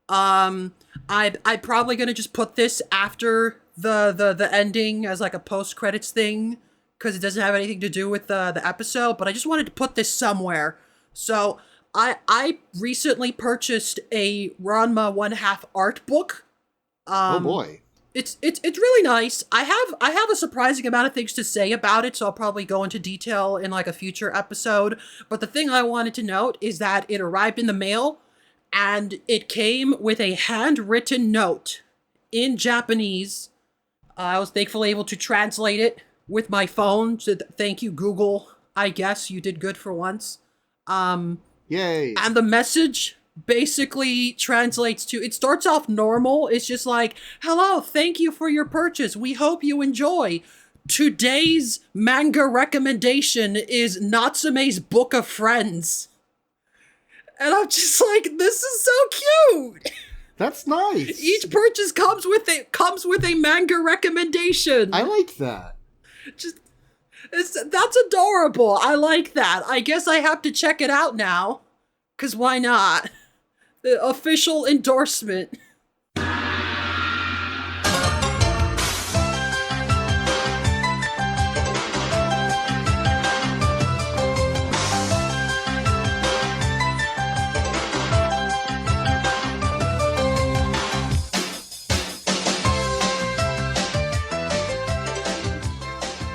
I'm probably gonna just put this after the ending as like a post credits thing because it doesn't have anything to do with the episode. But I just wanted to put this somewhere. So I recently purchased a Ranma 1/2 art book. Oh boy. It's really nice. I have a surprising amount of things to say about it, so I'll probably go into detail in like a future episode. But the thing I wanted to note is that it arrived in the mail and it came with a handwritten note in Japanese. I was thankfully able to translate it with my phone. So thank you, Google. I guess you did good for once. Yay. And the message basically translates to, it starts off normal. It's just like, hello, thank you for your purchase. We hope you enjoy. Today's manga recommendation is Natsume's Book of Friends. And I'm just like, this is so cute. That's nice. Each purchase comes with a manga recommendation. I like that. That's adorable. I like that. I guess I have to check it out now. 'Cause why not? The official endorsement.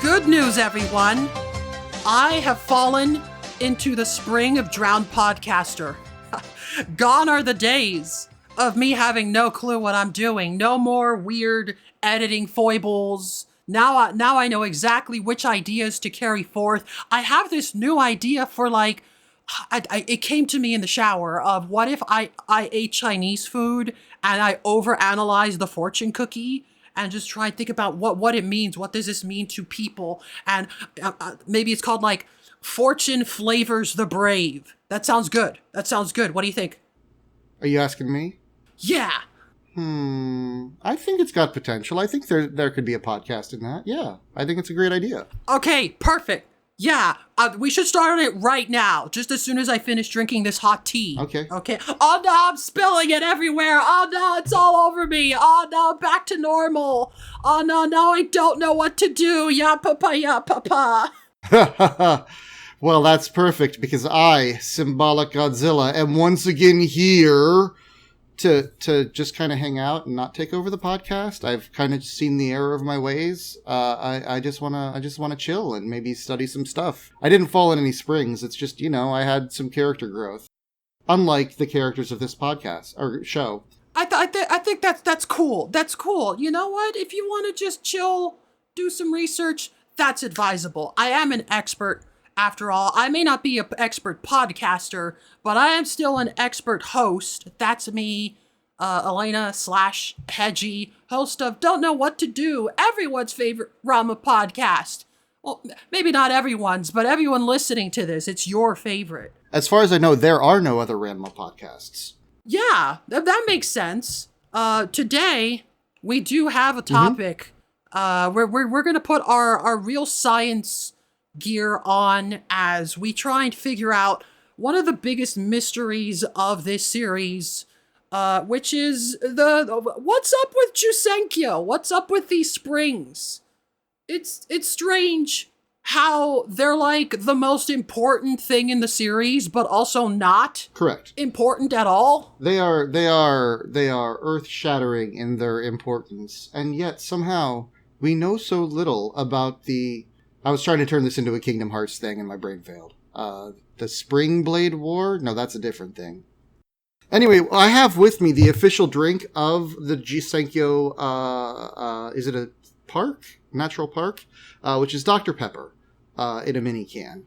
Good news, everyone. I have fallen into the spring of drowned podcaster. Gone are the days of me having no clue what I'm doing. No more weird editing foibles. Now I know exactly which ideas to carry forth. I have this new idea for like, it came to me in the shower of what if I ate Chinese food and I overanalyzed the fortune cookie and just try and think about what it means. What does this mean to people? And maybe it's called like Fortune Flavors the Brave. That sounds good. What do you think? Are you asking me? Yeah. I think it's got potential. I think there could be a podcast in that. Yeah. I think it's a great idea. Okay, perfect. Yeah, we should start on it right now, just as soon as I finish drinking this hot tea. Okay. Oh no, I'm spilling it everywhere. Oh no, it's all over me. Oh no, back to normal. Oh no, now I don't know what to do. Ya papa. Well, that's perfect because I, symbolicgodzilla, am once again here to just kind of hang out and not take over the podcast. I've kind of seen the error of my ways. I just wanna chill and maybe study some stuff. I didn't fall in any springs. It's just, I had some character growth, unlike the characters of this podcast or show. I think that's cool. That's cool. You know what? If you want to just chill, do some research, that's advisable. I am an expert. After all, I may not be an expert podcaster, but I am still an expert host. That's me, Elena / Hedgie, host of Don't Know What to Do, everyone's favorite Ranma podcast. Well, maybe not everyone's, but everyone listening to this, it's your favorite. As far as I know, there are no other Ranma podcasts. Yeah, that makes sense. Today, we do have a topic. We're going to put our real science gear on as we try and figure out one of the biggest mysteries of this series, which is what's up with Jusenkyo? What's up with these springs? It's strange how they're like the most important thing in the series, but also not correct important at all. They are earth-shattering in their importance, and yet somehow we know so little about the. I was trying to turn this into a Kingdom Hearts thing and my brain failed. The Spring Blade War? No, that's a different thing. Anyway, I have with me the official drink of the Jusenkyo, is it a park? Natural park? Which is Dr. Pepper, in a mini can.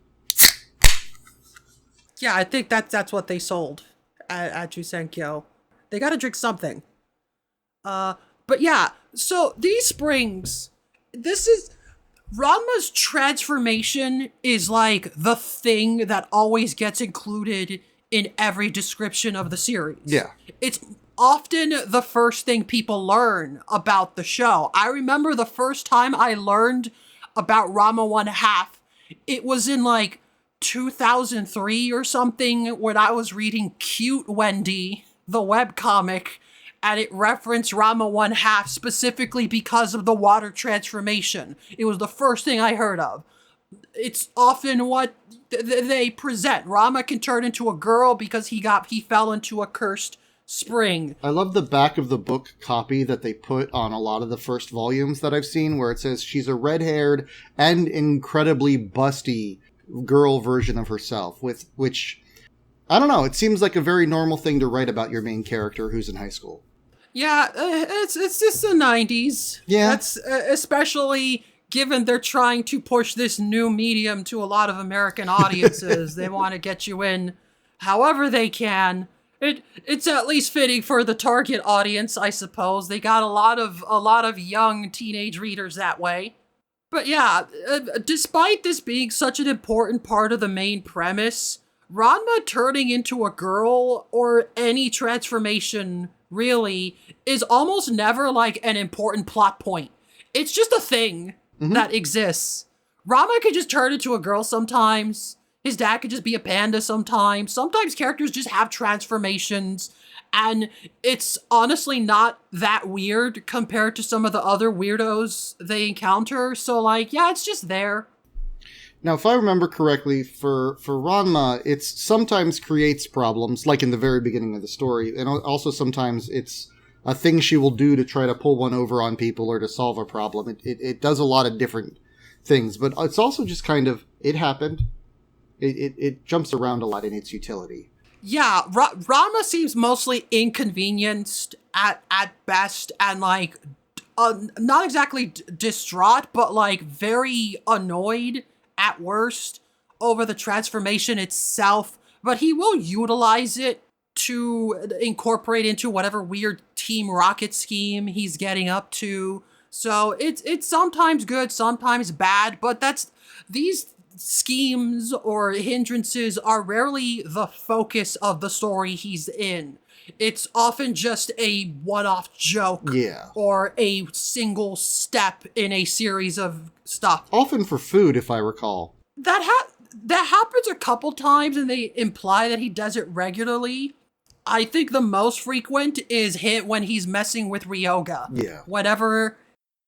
Yeah, I think that's what they sold at Jusenkyo. They gotta drink something. But yeah, so these springs, this is... Ranma's transformation is like the thing that always gets included in every description of the series. Yeah. It's often the first thing people learn about the show. I remember the first time I learned about Ranma 1/2, it was in like 2003 or something when I was reading Cute Wendy the webcomic, and it referenced Ranma 1/2 specifically because of the water transformation. It was the first thing I heard of. It's often what they present. Ranma can turn into a girl because he fell into a cursed spring. I love the back of the book copy that they put on a lot of the first volumes that I've seen, where it says she's a red-haired and incredibly busty girl version of herself, which, I don't know, it seems like a very normal thing to write about your main character who's in high school. Yeah, it's just the 90s. Yeah. That's especially given they're trying to push this new medium to a lot of American audiences. They want to get you in however they can. It's at least fitting for the target audience, I suppose. They got a lot of young teenage readers that way. But yeah, despite this being such an important part of the main premise, Ranma turning into a girl, or any transformation really, is almost never like an important plot point. It's just a thing that exists. Ranma could just turn into a girl sometimes. His dad could just be a panda sometimes. Sometimes characters just have transformations, and it's honestly not that weird compared to some of the other weirdos they encounter. So like, yeah, it's just there. Now, if I remember correctly, for Ranma, it sometimes creates problems, like in the very beginning of the story, and also sometimes it's a thing she will do to try to pull one over on people or to solve a problem. It does a lot of different things, but it's also just kind of, it happened. It jumps around a lot in its utility. Yeah, Ranma seems mostly inconvenienced at best, and like, not exactly distraught, but like very annoyed at worst over the transformation itself, but he will utilize it to incorporate into whatever weird Team Rocket scheme he's getting up to. So it's sometimes good, sometimes bad, but these schemes or hindrances are rarely the focus of the story he's in. It's often just a one-off joke, or a single step in a series of stuff. Often for food, if I recall. That happens a couple times, and they imply that he does it regularly. I think the most frequent is when he's messing with Ryoga. Yeah. Whenever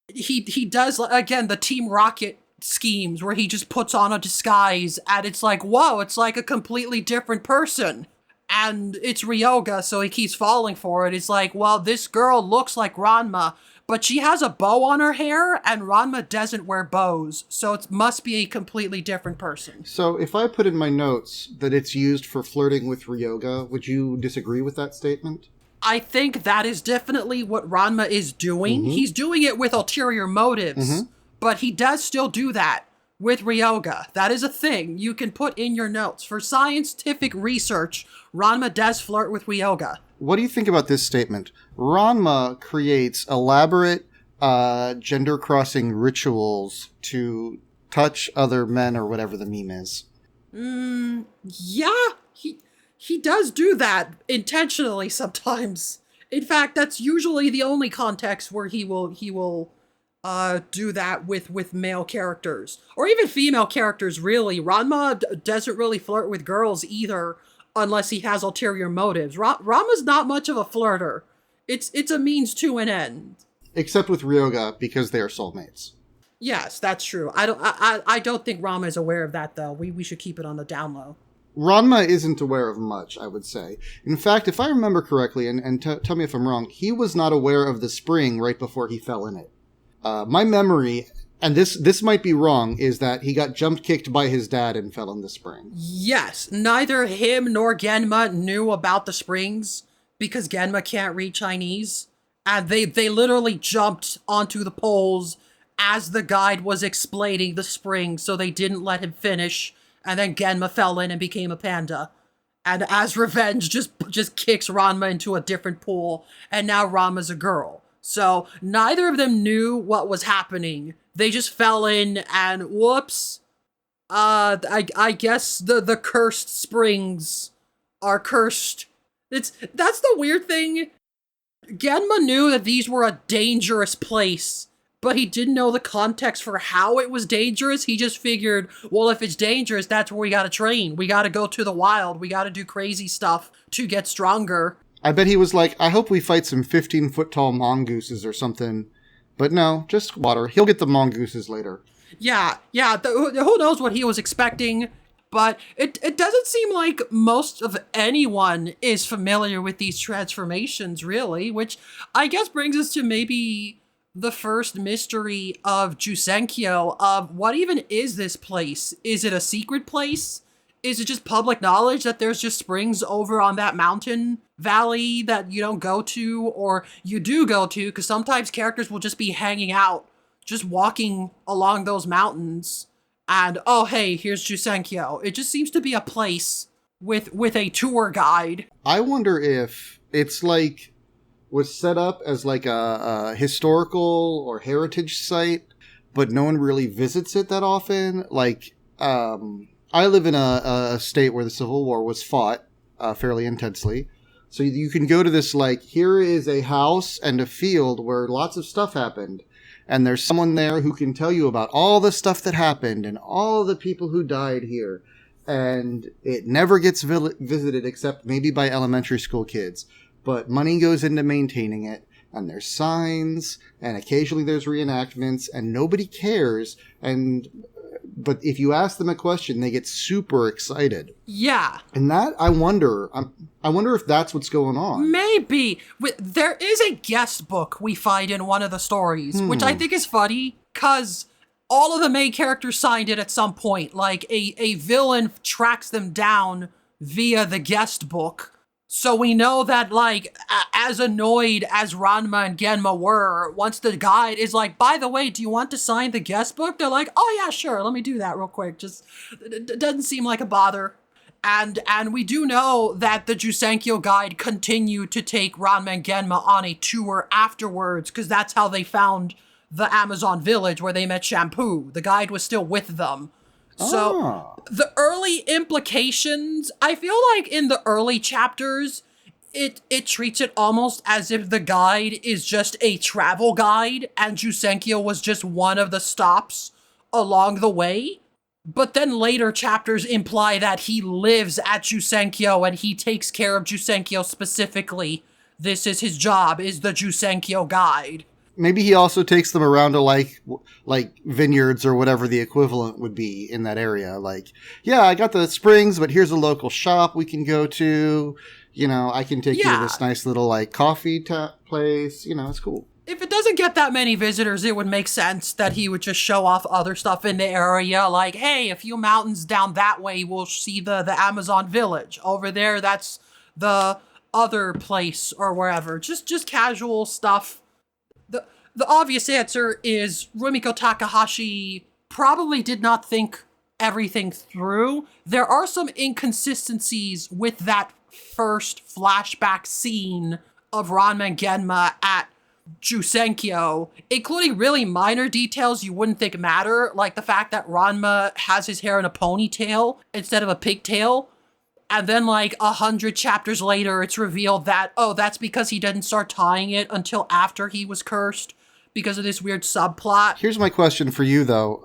he does, again, the Team Rocket schemes where he just puts on a disguise, and it's like, whoa, it's like a completely different person. And it's Ryoga, so he keeps falling for it. It's like, well, this girl looks like Ranma, but she has a bow on her hair, and Ranma doesn't wear bows, so it must be a completely different person. So if I put in my notes that it's used for flirting with Ryoga, would you disagree with that statement? I think that is definitely what Ranma is doing. He's doing it with ulterior motives, but he does still do that with Ryoga. That is a thing you can put in your notes. For scientific research, Ranma does flirt with Ryoga. What do you think about this statement? Ranma creates elaborate gender-crossing rituals to touch other men, or whatever the meme is. Yeah, he does do that intentionally sometimes. In fact, that's usually the only context where he will do that with male characters, or even female characters, really. Ranma doesn't really flirt with girls either, unless he has ulterior motives. Ranma's not much of a flirter. It's a means to an end. Except with Ryoga, because they are soulmates. Yes, that's true. I don't think Ranma is aware of that, though. We should keep it on the down low. Ranma isn't aware of much, I would say. In fact, if I remember correctly, and tell me if I'm wrong, he was not aware of the spring right before he fell in it. My memory, and this might be wrong, is that he got jump kicked by his dad and fell in the spring. Yes, neither him nor Genma knew about the springs, because Genma can't read Chinese. And they literally jumped onto the poles as the guide was explaining the spring, so they didn't let him finish. And then Genma fell in and became a panda. And as revenge, just kicks Ranma into a different pool, and now Ranma's a girl. So neither of them knew what was happening. They just fell in, and whoops. I guess the cursed springs are cursed. That's the weird thing. Genma knew that these were a dangerous place, but he didn't know the context for how it was dangerous. He just figured, well, if it's dangerous, that's where we gotta train. We gotta go to the wild. We gotta do crazy stuff to get stronger. I bet he was like, I hope we fight some 15-foot tall mongooses or something. But no, just water. He'll get the mongooses later. Yeah. Who knows what he was expecting? But it doesn't seem like most of anyone is familiar with these transformations, really, which I guess brings us to maybe the first mystery of Jusenkyo of what even is this place? Is it a secret place? Is it just public knowledge that there's just springs over on that mountain valley that you don't go to, or you do go to, because sometimes characters will just be hanging out, just walking along those mountains, and oh hey, here's Jusenkyo. It just seems to be a place with a tour guide. I wonder if it's like was set up as like a historical or heritage site, but no one really visits it that often. Like, I live in a state where the Civil War was fought fairly intensely. So you can go to this, like, here is a house and a field where lots of stuff happened. And there's someone there who can tell you about all the stuff that happened and all the people who died here. And it never gets visited except maybe by elementary school kids. But money goes into maintaining it. And there's signs. And occasionally there's reenactments. And nobody cares. But if you ask them a question, they get super excited. Yeah. And that, I wonder if that's what's going on. Maybe. There is a guest book we find in one of the stories, which I think is funny, because all of the main characters signed it at some point. Like, a villain tracks them down via the guest book. So we know that, like, as annoyed as Ranma and Genma were, once the guide is like, by the way, do you want to sign the guest book? They're like, oh yeah, sure, let me do that real quick. Just, it doesn't seem like a bother. And we do know that the Jusenkyo guide continued to take Ranma and Genma on a tour afterwards, because that's how they found the Amazon village where they met Shampoo. The guide was still with them. So the early implications, I feel like in the early chapters, it treats it almost as if the guide is just a travel guide and Jusenkyo was just one of the stops along the way. But then later chapters imply that he lives at Jusenkyo and he takes care of Jusenkyo specifically. This is his job, is the Jusenkyo guide. Maybe he also takes them around to like vineyards or whatever the equivalent would be in that area. Like, yeah, I got the springs, but here's a local shop we can go to. You know, I can take you to this nice little like coffee place. You know, it's cool. If it doesn't get that many visitors, it would make sense that he would just show off other stuff in the area. Like, hey, a few mountains down that way, we'll see the Amazon village. Over there, that's the other place or wherever. Just casual stuff. The obvious answer is Rumiko Takahashi probably did not think everything through. There are some inconsistencies with that first flashback scene of Ranma and Genma at Jusenkyo, including really minor details you wouldn't think matter, like the fact that Ranma has his hair in a ponytail instead of a pigtail. And then, like, 100 chapters later, it's revealed that, oh, that's because he didn't start tying it until after he was cursed, because of this weird subplot. Here's my question for you, though.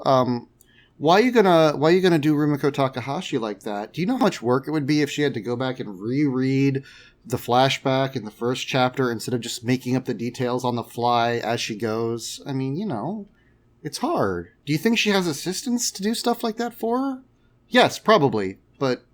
Why are you gonna do Rumiko Takahashi like that? Do you know how much work it would be if she had to go back and reread the flashback in the first chapter instead of just making up the details on the fly as she goes? I mean, you know, it's hard. Do you think she has assistants to do stuff like that for her? Yes, probably, but...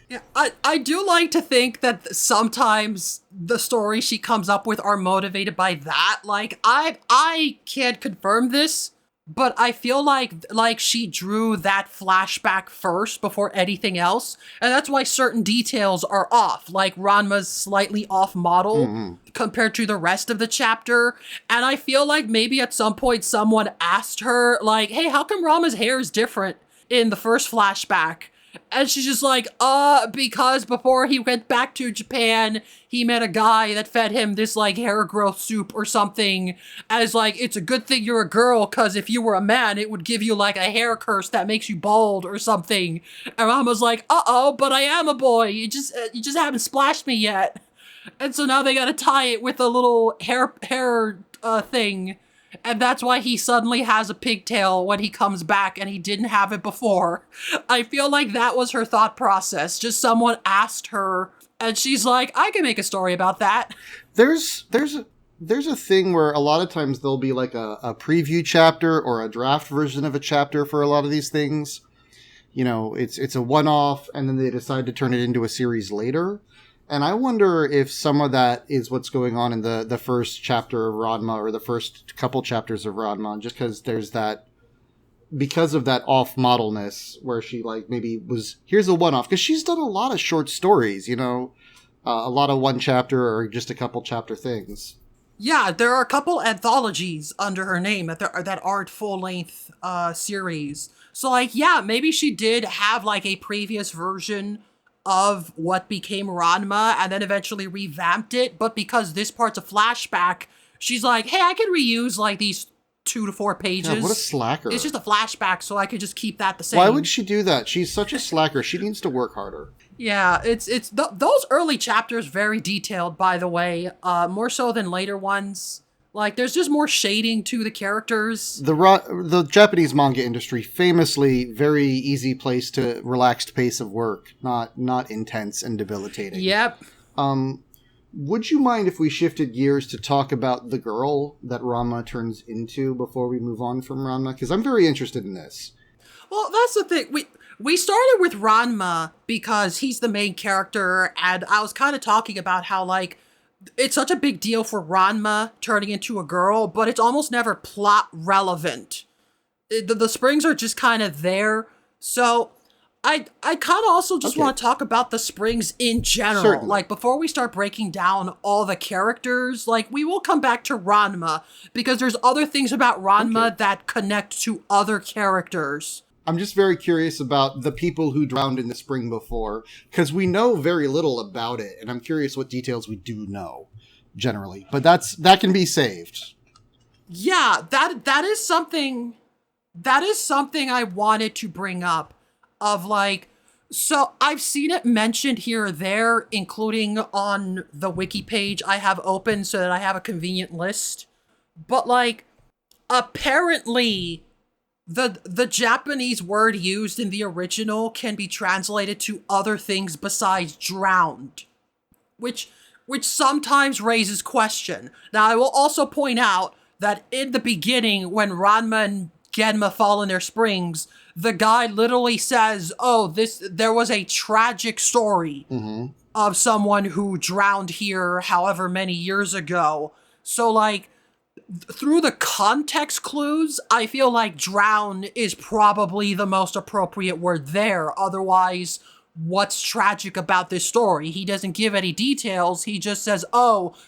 Yeah, I do like to think that sometimes the stories she comes up with are motivated by that. Like, I can't confirm this, but I feel like she drew that flashback first before anything else, and that's why certain details are off, like Ranma's slightly off model compared to the rest of the chapter. And I feel like maybe at some point someone asked her, like, hey, how come Ranma's hair is different in the first flashback? And she's just like, because before he went back to Japan, he met a guy that fed him this, like, hair growth soup or something, as, like, it's a good thing you're a girl, because if you were a man, it would give you, like, a hair curse that makes you bald or something. And Mama's like, uh-oh, but I am a boy. You just haven't splashed me yet. And so now they gotta tie it with a little hair thing. And that's why he suddenly has a pigtail when he comes back and he didn't have it before. I feel like that was her thought process. Just someone asked her And she's like, I can make a story about that. There's a thing where a lot of times there'll be like a preview chapter or a draft version of a chapter for a lot of these things. You know, it's a one-off, and then they decide to turn it into a series later. And I wonder if some of that is what's going on in the first chapter of Ranma, or the first couple chapters of Ranma, just because there's that, because of that off-modelness where she like maybe was, here's a one-off, because she's done a lot of short stories, you know, a lot of one chapter or just a couple chapter things. Yeah, there are a couple anthologies under her name that aren't full-length series. So, like, yeah, maybe she did have, like, a previous version of what became Ranma and then eventually revamped it. But because this part's a flashback, she's like, hey, I can reuse, like, these 2 to 4 pages. God, what a slacker. It's just a flashback, so I could just keep that the same. Why would she do that? She's such a slacker. She needs to work harder. Yeah, those early chapters very detailed, by the way, more so than later ones. Like, there's just more shading to the characters. The Japanese manga industry, famously very easy place to relaxed pace of work, not intense and debilitating. Yep. Would you mind if we shifted gears to talk about the girl that Ranma turns into before we move on from Ranma? Because I'm very interested in this. Well, that's the thing. We started with Ranma because he's the main character, and I was kind of talking about how, like, it's such a big deal for Ranma turning into a girl, but it's almost never plot relevant. The springs are just kind of there. So I kind of also just want to talk about the springs in general. Certainly. Like, before we start breaking down all the characters, like, we will come back to Ranma because there's other things about Ranma that connect to other characters. I'm just very curious about the people who drowned in the spring before, because we know very little about it, and I'm curious what details we do know, generally. But that can be saved. Yeah, that is something I wanted to bring up, of like, so I've seen it mentioned here or there, including on the wiki page I have open so that I have a convenient list. But like, apparently the Japanese word used in the original can be translated to other things besides drowned, which sometimes raises question. Now, I will also point out that in the beginning, when Ranma and Genma fall in their springs, the guy literally says, there was a tragic story of someone who drowned here however many years ago. So, like, through the context clues, I feel like drown is probably the most appropriate word there. Otherwise, what's tragic about this story? He doesn't give any details. He just says,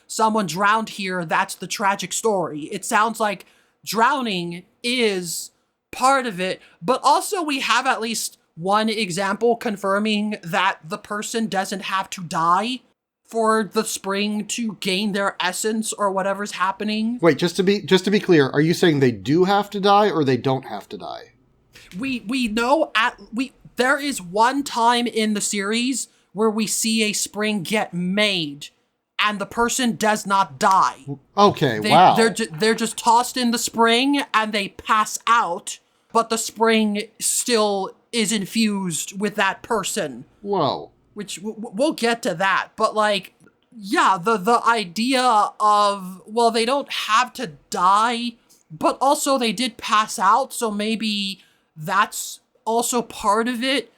someone drowned here. That's the tragic story. It sounds like drowning is part of it, but also we have at least one example confirming that the person doesn't have to die for the spring to gain their essence or whatever's happening. Wait, just to be clear, are you saying they do have to die or they don't have to die? We know there is one time in the series where we see a spring get made and the person does not die. Okay, wow. They're just tossed in the spring and they pass out, but the spring still is infused with that person. Whoa. Which we'll get to that, but like, yeah, the idea of, well, they don't have to die, but also they did pass out, so maybe that's also part of it.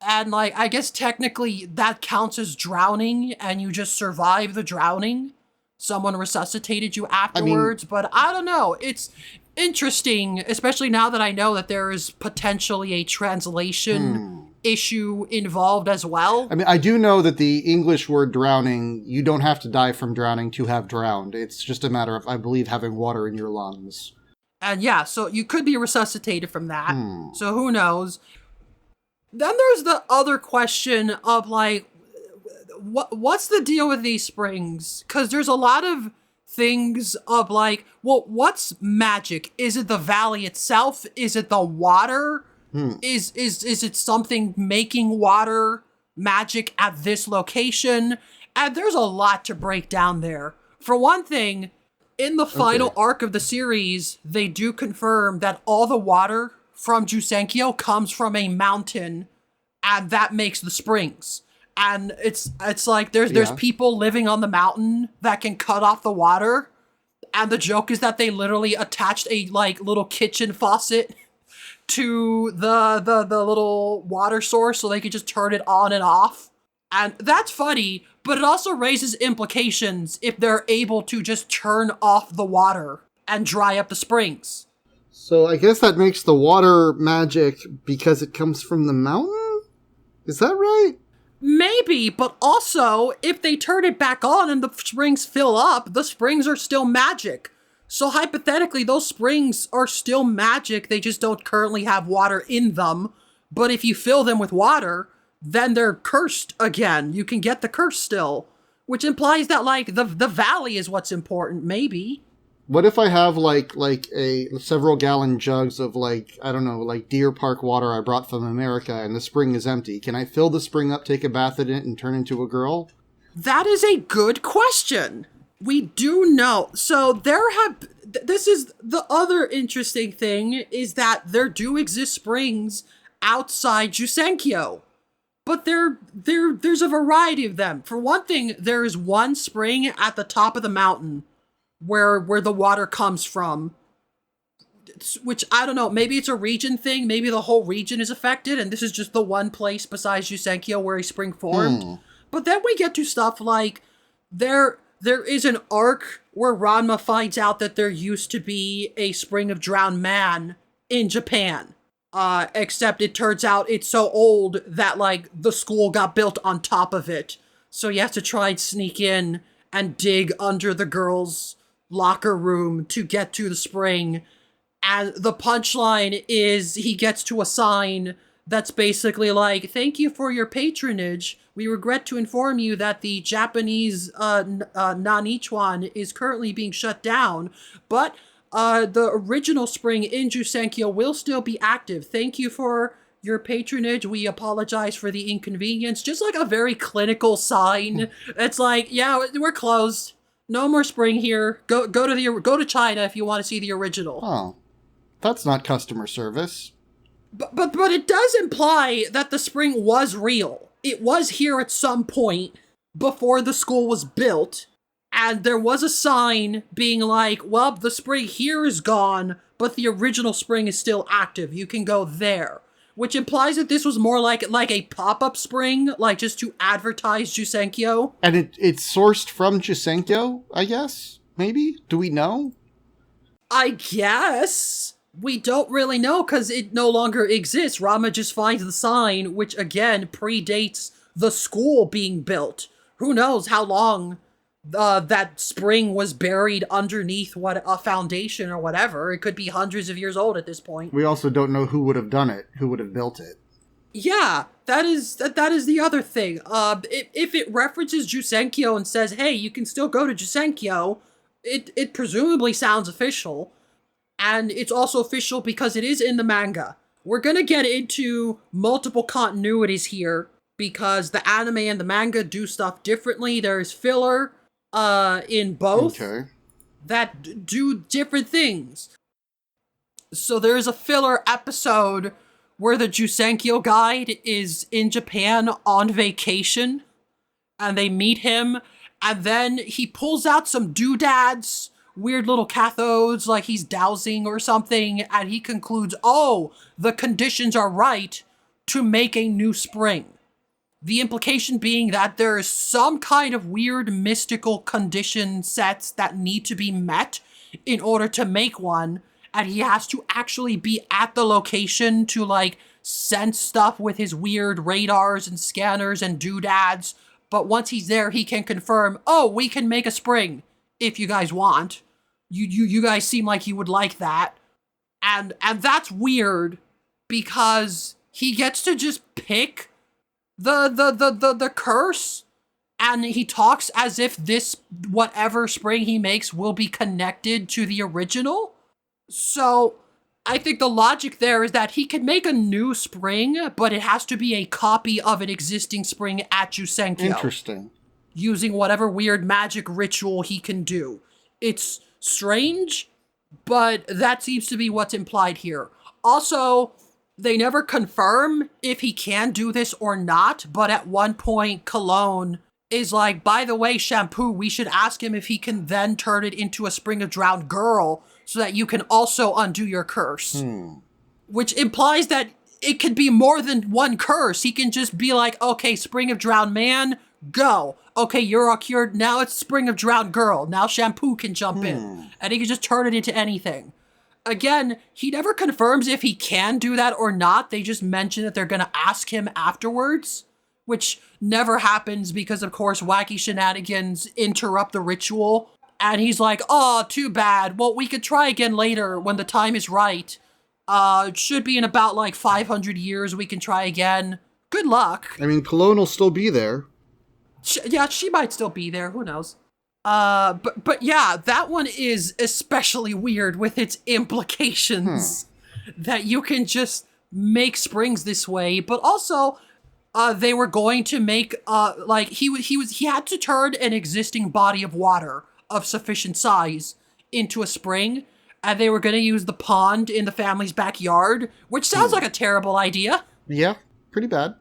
And like, I guess technically that counts as drowning, and you just survive the drowning. Someone resuscitated you afterwards, but I don't know. It's interesting, especially now that I know that there is potentially a translation issue involved as well. I mean, I do know that the English word drowning, you don't have to die from drowning to have drowned. It's just a matter of, I believe, having water in your lungs. And yeah, so you could be resuscitated from that. So who knows? Then there's the other question of like, what's the deal with these springs? Because there's a lot of things of like, well, what's magic? Is it the valley itself? Is it the water? Is it something making water magic at this location? And there's a lot to break down there. For one thing, in the final arc of the series, they do confirm that all the water from Jusenkyo comes from a mountain, and that makes the springs. And it's like there's Yeah. people living on the mountain that can cut off the water. And the joke is that they literally attached a like little kitchen faucet to the little water source so they could just turn it on and off. And that's funny, but it also raises implications if they're able to just turn off the water and dry up the springs. So I guess that makes the water magic because it comes from the mountain? Is that right? Maybe, but also, if they turn it back on and the springs fill up, the springs are still magic. So hypothetically, those springs are still magic, they just don't currently have water in them. But if you fill them with water, then they're cursed again. You can get the curse still. Which implies that, like, the valley is what's important, maybe. What if I have like a several gallon jugs of like, I don't know, like Deer Park water I brought from America and the spring is empty? Can I fill the spring up, take a bath in it, and turn into a girl? That is a good question. We do know. So this is the other interesting thing is that there do exist springs outside Jusenkyo. But there's a variety of them. For one thing, there is one spring at the top of the mountain where the water comes from, which I don't know, maybe it's a region thing, maybe the whole region is affected, and this is just the one place besides Jusenkyo where a spring formed. But then we get to stuff like, there is an arc where Ranma finds out that there used to be a spring of drowned man in Japan. Except it turns out it's so old that, like, the school got built on top of it. So you have to try and sneak in and dig under the girls' locker room to get to the spring. And the punchline is he gets to a sign that's basically like, "Thank you for your patronage. We regret to inform you that the Japanese Nanichuan is currently being shut down, but the original spring in Jusenkyo will still be active. Thank you for your patronage. We apologize for the inconvenience." Just like a very clinical sign. It's like, yeah, we're closed. No more spring here. Go to China if you want to see the original. Oh, that's not customer service. But it does imply that the spring was real. It was here at some point before the school was built, and there was a sign being like, well, the spring here is gone, but the original spring is still active. You can go there. Which implies that this was more like a pop-up spring, like just to advertise Jusenkyo. And it's sourced from Jusenkyo, I guess? Maybe? Do we know? I guess. We don't really know because it no longer exists. Ranma just finds the sign, which again predates the school being built. Who knows how long that spring was buried underneath a foundation or whatever. It could be hundreds of years old at this point. We also don't know who would have done it, who would have built it. Yeah, that is the other thing. If it references Jusenkyo and says, hey, you can still go to Jusenkyo, it presumably sounds official. And it's also official because it is in the manga. We're gonna get into multiple continuities here because the anime and the manga do stuff differently. There's filler in both that do different things. So there's a filler episode where the Jusenkyo guide is in Japan on vacation, and they meet him, and then he pulls out some doodads, weird little cathodes, like he's dowsing or something, and he concludes, oh, the conditions are right to make a new spring. The implication being that there is some kind of weird mystical condition sets that need to be met in order to make one, and he has to actually be at the location to, like, sense stuff with his weird radars and scanners and doodads, but once he's there, he can confirm, oh, we can make a spring, if you guys want. You guys seem like you would like that. And that's weird, because he gets to just pick the curse, and he talks as if this whatever spring he makes will be connected to the original. So I think the logic there is that he can make a new spring, but it has to be a copy of an existing spring at Jusenkyo. Interesting. Using whatever weird magic ritual he can do. It's strange, but that seems to be what's implied here. Also, they never confirm if he can do this or not, but at one point, Cologne is like, by the way, Shampoo, we should ask him if he can then turn it into a Spring of Drowned Girl so that you can also undo your curse. Which implies that it could be more than one curse. He can just be like, okay, Spring of Drowned Man, go. Okay, you're all cured. Now it's Spring of Drowned Girl. Now Shampoo can jump in. And he can just turn it into anything. Again, he never confirms if he can do that or not. They just mention that they're going to ask him afterwards, which never happens because, of course, wacky shenanigans interrupt the ritual. And he's like, oh, too bad. Well, we could try again later when the time is right. It should be in about, 500 years. We can try again. Good luck. I mean, Cologne will still be there. She might still be there. Who knows? But yeah, that one is especially weird with its implications that you can just make springs this way. But also, they were going to make, he had to turn an existing body of water of sufficient size into a spring. And they were going to use the pond in the family's backyard, which sounds like a terrible idea. Yeah, pretty bad.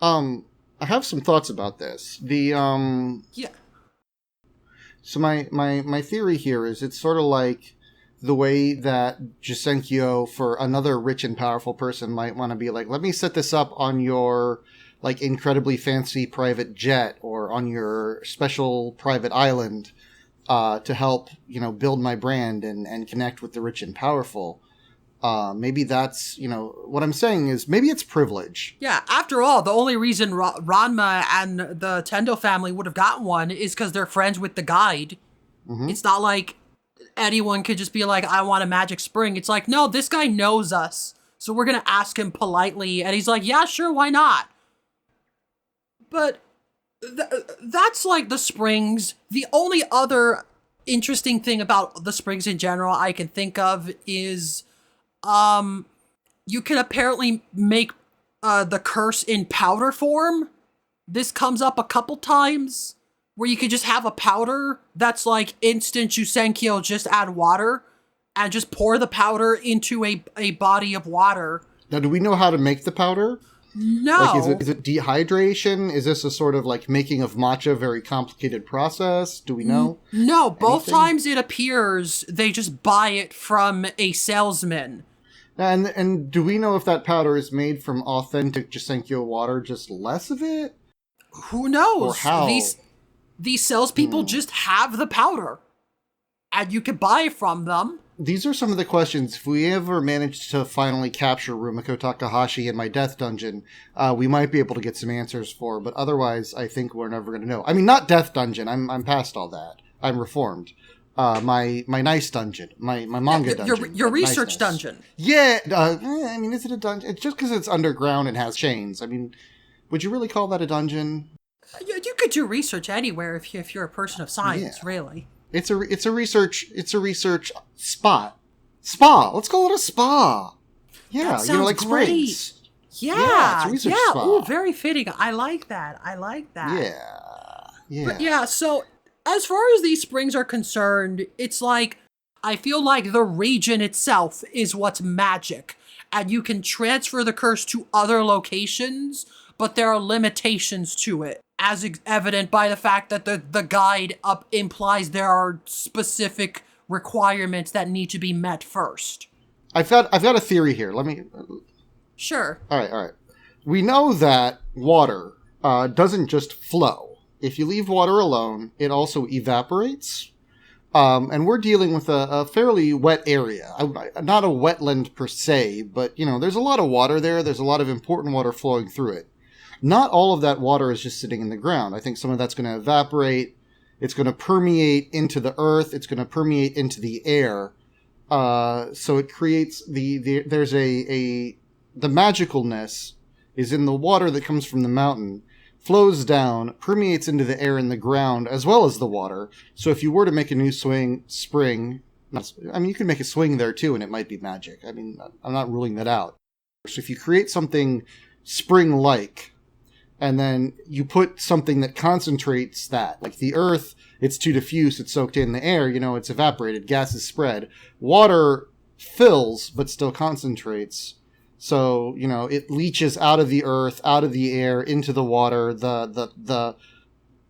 I have some thoughts about this. Yeah. So my theory here is it's sort of like the way that Jusenkyo, for another rich and powerful person, might want to be like, let me set this up on your, incredibly fancy private jet or on your special private island to help, build my brand and connect with the rich and powerful. Maybe that's, what I'm saying is maybe it's privilege. Yeah, after all, the only reason Ranma and the Tendo family would have gotten one is because they're friends with the guide. Mm-hmm. It's not like anyone could just be like, I want a magic spring. It's like, no, this guy knows us. So we're going to ask him politely. And he's like, yeah, sure, why not? But that's the springs. The only other interesting thing about the springs in general I can think of is... you can apparently make the curse in powder form. This comes up a couple times, where you could just have a powder that's instant Jusenkyo, just add water, and just pour the powder into a body of water. Now, do we know how to make the powder? No. Is it dehydration? Is this a sort of making of matcha, very complicated process? Do we know? No, both times it appears they just buy it from a salesman. And do we know if that powder is made from authentic Jusenkyo water, just less of it? Who knows? Or how? These salespeople just have the powder, and you can buy from them. These are some of the questions. If we ever manage to finally capture Rumiko Takahashi in my death dungeon, we might be able to get some answers for. But otherwise, I think we're never going to know. I mean, not death dungeon. I'm past all that. I'm reformed. My nice dungeon, my manga dungeon. Your research dungeon. Yeah, I mean, is it a dungeon? It's just because it's underground and has chains. I mean, would you really call that a dungeon? You could do research anywhere if you're a person of science, really. It's a research spot. Spa. Let's call it a spa. Yeah, that sounds great. Springs. Yeah, it's a research spa. Ooh, very fitting. I like that. Yeah. But yeah, so as far as these springs are concerned, it's I feel like the region itself is what's magic, and you can transfer the curse to other locations, but there are limitations to it, as evident by the fact that the guide implies there are specific requirements that need to be met first. I've got a theory here. Let me... Sure. All right. We know that water doesn't just flow. If you leave water alone, it also evaporates. And we're dealing with a fairly wet area. Not a wetland per se, but, there's a lot of water there. There's a lot of important water flowing through it. Not all of that water is just sitting in the ground. I think some of that's going to evaporate. It's going to permeate into the earth. It's going to permeate into the air. So it creates the magicalness is in the water that comes from the mountain, flows down, permeates into the air and the ground, as well as the water. So if you were to make a new spring, you can make a swing there too, and it might be magic. I mean, I'm not ruling that out. So if you create something spring-like, and then you put something that concentrates that, like the earth, it's too diffuse, it's soaked in the air, it's evaporated, gases spread. Water fills, but still concentrates. So, it leaches out of the earth, out of the air, into the water, the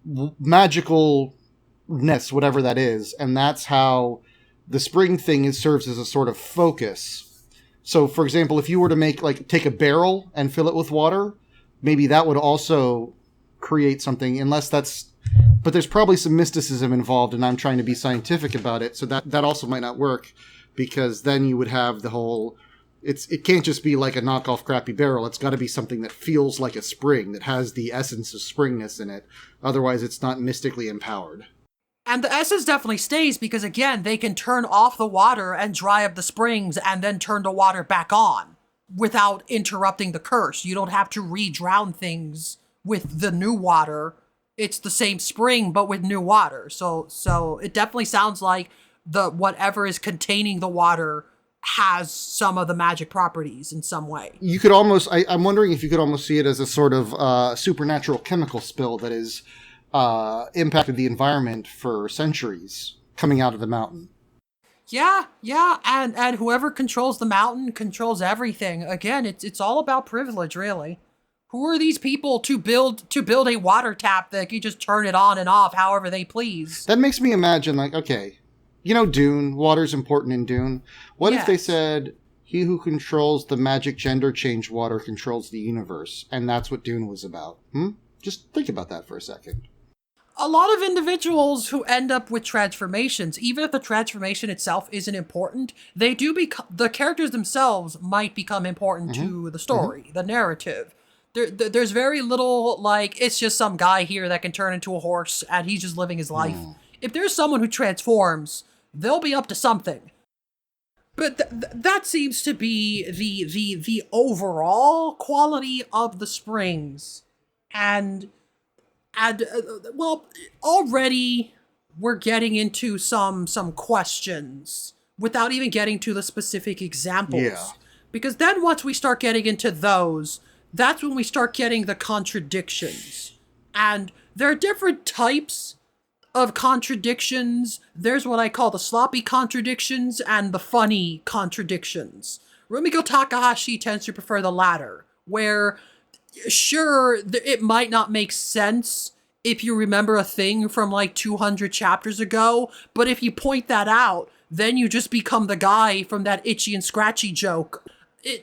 magicalness, whatever that is. And that's how the spring thing serves as a sort of focus. So, for example, if you were to take a barrel and fill it with water, maybe that would also create something, but there's probably some mysticism involved, and I'm trying to be scientific about it. So that also might not work, because then you would have the whole, it can't just be like a knockoff crappy barrel. It's got to be something that feels like a spring, that has the essence of springness in it. Otherwise, it's not mystically empowered. And the essence definitely stays, because again, they can turn off the water and dry up the springs and then turn the water back on without interrupting the curse. You don't have to re-drown things with the new water. It's the same spring, but with new water. So it definitely sounds like whatever is containing the water has some of the magic properties in some way. You could almost, I'm wondering if you could almost see it as a sort of supernatural chemical spill that has impacted the environment for centuries coming out of the mountain. Yeah, and whoever controls the mountain controls everything. Again, it's all about privilege, really. Who are these people to build a water tap that can just turn it on and off however they please? That makes me imagine, okay, Dune, water's important in Dune. What if they said, he who controls the magic gender change water controls the universe, and that's what Dune was about? Just think about that for a second. A lot of individuals who end up with transformations, even if the transformation itself isn't important, they do the characters themselves might become important to the story, the narrative. There's very little, it's just some guy here that can turn into a horse and he's just living his life. If there's someone who transforms, they'll be up to something. But that seems to be the overall quality of the springs. And already we're getting into some questions without even getting to the specific examples. Yeah. Because then once we start getting into those, that's when we start getting the contradictions. And there are different types of contradictions. There's what I call the sloppy contradictions and the funny contradictions. Rumiko Takahashi tends to prefer the latter, where sure, it might not make sense if you remember a thing from 200 chapters ago, but if you point that out, then you just become the guy from that Itchy and Scratchy joke.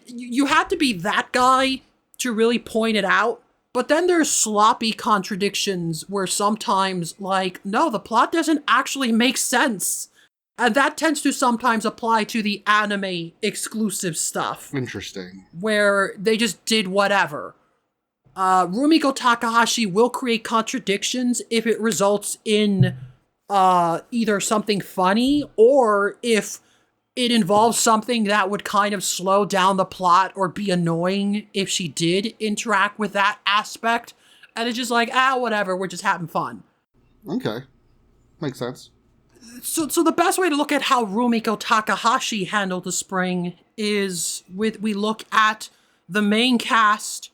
You have to be that guy to really point it out. But then there's sloppy contradictions where sometimes, no, the plot doesn't actually make sense. And that tends to sometimes apply to the anime exclusive stuff. Interesting. Where they just did whatever. Rumiko Takahashi will create contradictions if it results in either something funny or if it involves something that would kind of slow down the plot or be annoying if she did interact with that aspect. And it's just whatever, we're just having fun. Okay. Makes sense. So the best way to look at how Rumiko Takahashi handled the spring is we look at the main cast,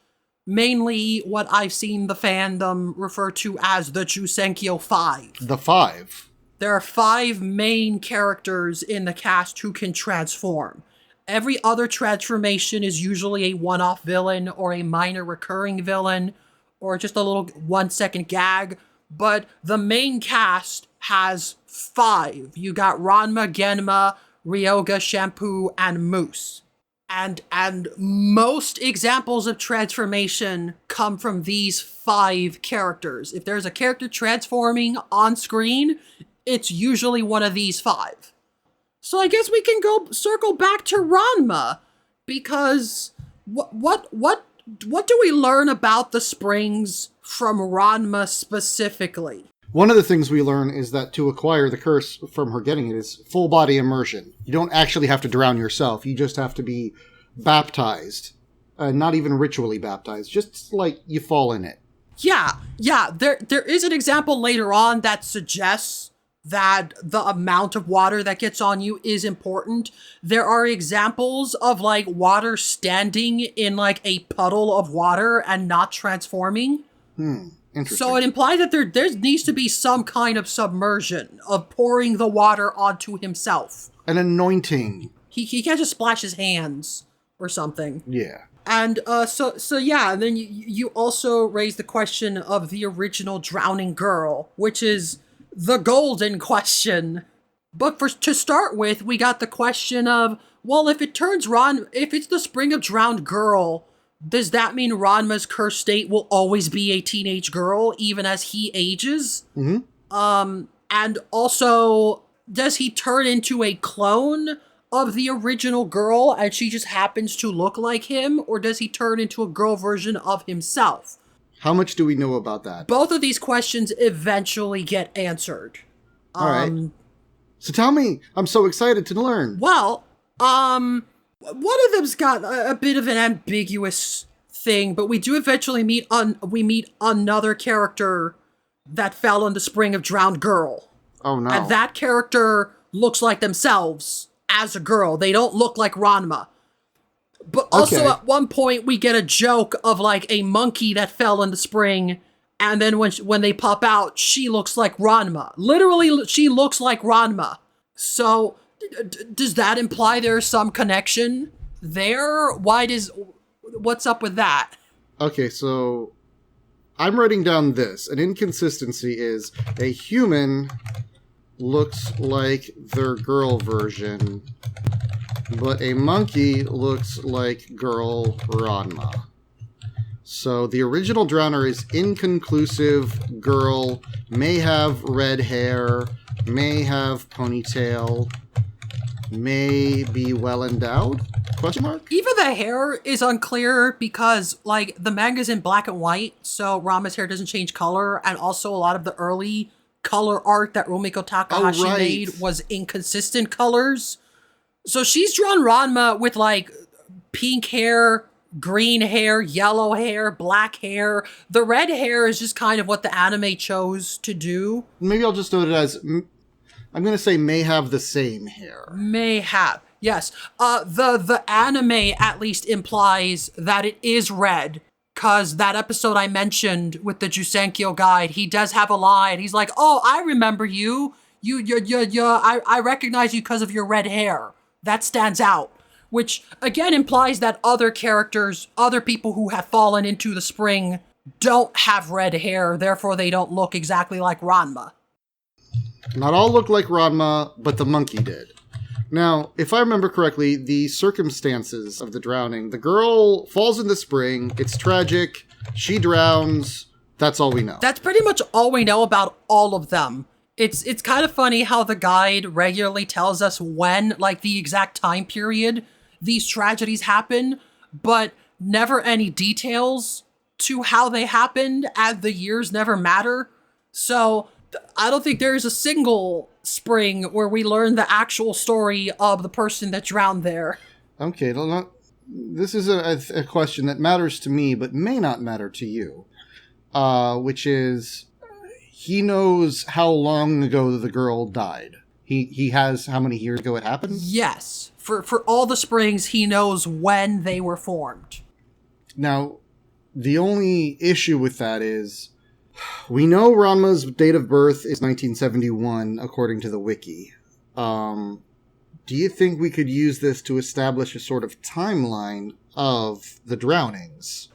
mainly what I've seen the fandom refer to as the Jusenkyo 5. The 5? There are 5 main characters in the cast who can transform. Every other transformation is usually a one-off villain or a minor recurring villain or just a little 1-second gag. But the main cast has 5. You got Ranma, Genma, Ryoga, Shampoo, and Moose. And most examples of transformation come from these 5 characters. If there's a character transforming on screen, it's usually one of these 5. So I guess we can circle back to Ranma, because what do we learn about the springs from Ranma specifically? One of the things we learn is that to acquire the curse from her getting it is full body immersion. You don't actually have to drown yourself. You just have to be baptized. Not even ritually baptized. Just you fall in it. Yeah. There is an example later on that suggests that the amount of water that gets on you is important. There are examples of water standing in a puddle of water and not transforming. Interesting. So it implies that there needs to be some kind of submersion of pouring the water onto himself. An anointing. He can't just splash his hands or something. Yeah. And so yeah, and then you also raise the question of the original drowning girl, which is the golden question. But to start with, we got the question of, well, if it's the spring of drowned girl, does that mean Ranma's cursed state will always be a teenage girl, even as he ages? And also, does he turn into a clone of the original girl and she just happens to look like him? Or does he turn into a girl version of himself? How much do we know about that? Both of these questions eventually get answered. All right. So tell me, I'm so excited to learn. Well, one of them's got a bit of an ambiguous thing, but we do eventually meet another character that fell in the spring of drowned girl. Oh no. And that character looks like themselves as a girl. They don't look like Ranma. But also at one point we get a joke of like a monkey that fell in the spring, and then when they pop out, she looks like Ranma. Literally, she looks like Ranma. So does that imply there's some connection there? What's up with that? Okay, so I'm writing down this. An inconsistency is a human looks like their girl version, but a monkey looks like girl Ranma. So the original drowner is inconclusive girl, may have red hair, may have ponytail, may be well endowed? Question mark? Even the hair is unclear because, like, the manga's in black and white, so Ranma's hair doesn't change color, and also a lot of the early color art that Rumiko Takahashi made was inconsistent colors. So she's drawn Ranma with, like, pink hair, green hair, yellow hair, black hair. The red hair is just kind of what the anime chose to do. Maybe I'll just note it as, I'm going to say may have the same hair. May have. Yes. The anime at least implies that it is red, because that episode I mentioned with the Jusenkyo guide, he does have a line. He's like, oh, I remember you. I recognize you because of your red hair. That stands out. Which, again, implies that other characters, other people who have fallen into the spring, don't have red hair, therefore they don't look exactly like Ranma. Not all look like Ranma, but the monkey did. Now, if I remember correctly, the circumstances of the drowning, the girl falls in the spring, it's tragic, she drowns, that's all we know. That's pretty much all we know about all of them. It's kind of funny how the guide regularly tells us when, like the exact time period, these tragedies happen, but never any details to how they happened, as the years never matter. So I don't think there's a single spring where we learn the actual story of the person that drowned there. Okay, this is a question that matters to me, but may not matter to you, which is, he knows how long ago the girl died. He has how many years ago it happened? Yes. For all the springs, he knows when they were formed. Now, the only issue with that is, we know Ranma's date of birth is 1971, according to the wiki. Do you think we could use this to establish a sort of timeline of the drownings?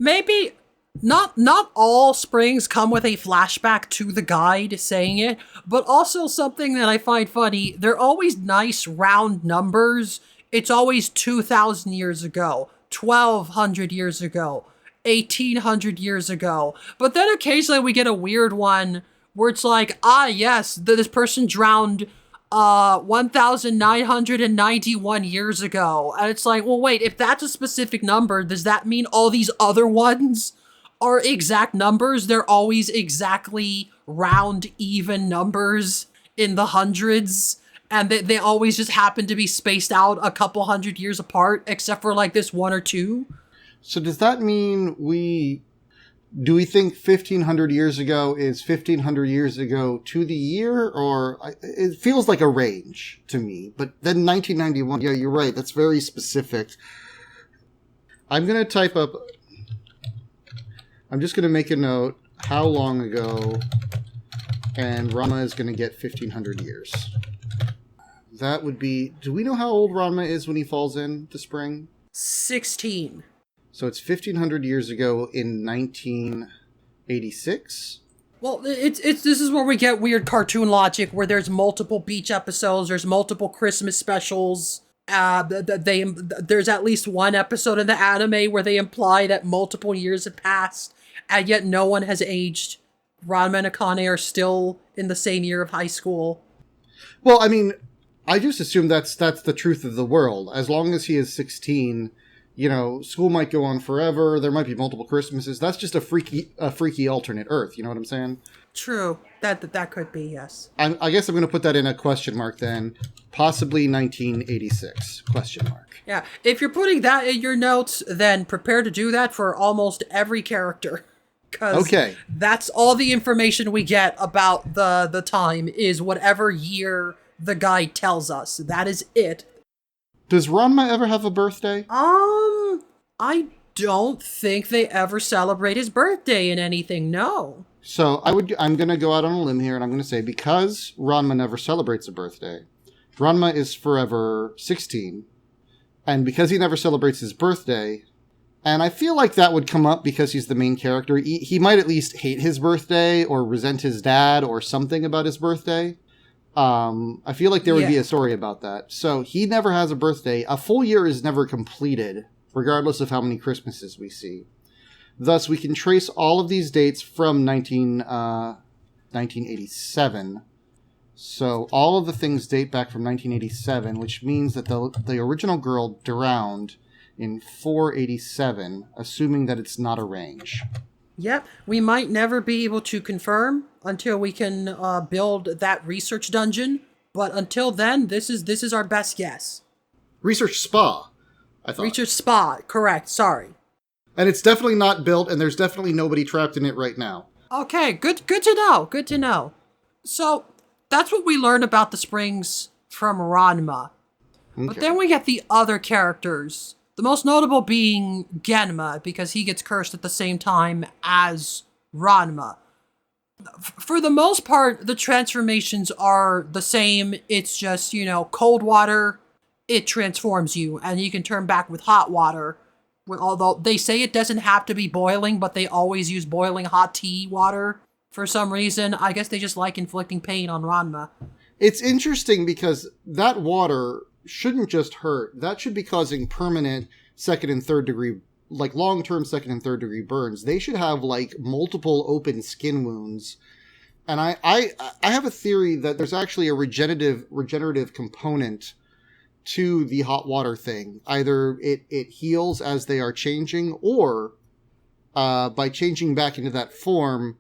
Maybe. Not all springs come with a flashback to the guide saying it, but also something that I find funny, they're always nice round numbers. It's always 2,000 years ago, 1,200 years ago, 1,800 years ago. But then occasionally we get a weird one where it's like, yes, this person drowned 1,991 years ago. And it's like, well, wait, if that's a specific number, does that mean all these other ones are exact numbers? They're always exactly round, even numbers in the hundreds, and they always just happen to be spaced out a couple hundred years apart, except for like this one or two. So does that mean do we think 1,500 years ago is 1,500 years ago to the year? Or it feels like a range to me, but then 1991, yeah, you're right, that's very specific. I'm going to type up, I'm just going to make a note, how long ago, and Ranma is going to get 1,500 years. that would be... Do we know how old Ranma is when he falls in the spring? 16. So it's 1,500 years ago in 1986? Well, this is where we get weird cartoon logic, where there's multiple beach episodes, there's multiple Christmas specials. There's at least one episode in the anime where they imply that multiple years have passed, and yet no one has aged. Ranma and Akane are still in the same year of high school. Well, I mean, I just assume that's the truth of the world. As long as he is 16, you know, school might go on forever. There might be multiple Christmases. That's just a freaky alternate Earth. You know what I'm saying? True. That could be, yes. I guess I'm going to put that in a question mark then. Possibly 1986, question mark. Yeah. If you're putting that in your notes, then prepare to do that for almost every character. Because that's all the information we get about the time is whatever year the guide tells us. That is it. Does Ranma ever have a birthday? I don't think they ever celebrate his birthday in anything, no. So I'm going to go out on a limb here and I'm going to say because Ranma never celebrates a birthday, Ranma is forever 16. And because he never celebrates his birthday, and I feel like that would come up because he's the main character. He might at least hate his birthday or resent his dad or something about his birthday. I feel like there would be a story about that. So he never has a birthday. A full year is never completed, regardless of how many Christmases we see. Thus, we can trace all of these dates from 1987. So all of the things date back from 1987, which means that the original girl drowned in 487, assuming that it's not a range. Yep, we might never be able to confirm until we can build that research dungeon, but until then, this is our best guess. Research spa, I thought. Research spa, correct, sorry. And it's definitely not built, and there's definitely nobody trapped in it right now. Okay, good to know. So, that's what we learned about the springs from Ranma. Okay. But then we get the other characters. The most notable being Genma, because he gets cursed at the same time as Ranma. For the most part, the transformations are the same. It's just, cold water, it transforms you, and you can turn back with hot water. Although they say it doesn't have to be boiling, but they always use boiling hot tea water for some reason. I guess they just like inflicting pain on Ranma. It's interesting because that water shouldn't just hurt. That should be causing permanent second and third degree, like long-term second and third degree burns. They should have like multiple open skin wounds. And I have a theory that there's actually a regenerative component to the hot water thing. Either it heals as they are changing, or by changing back into that form,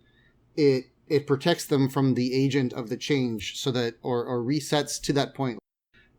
it protects them from the agent of the change, so that or resets to that point.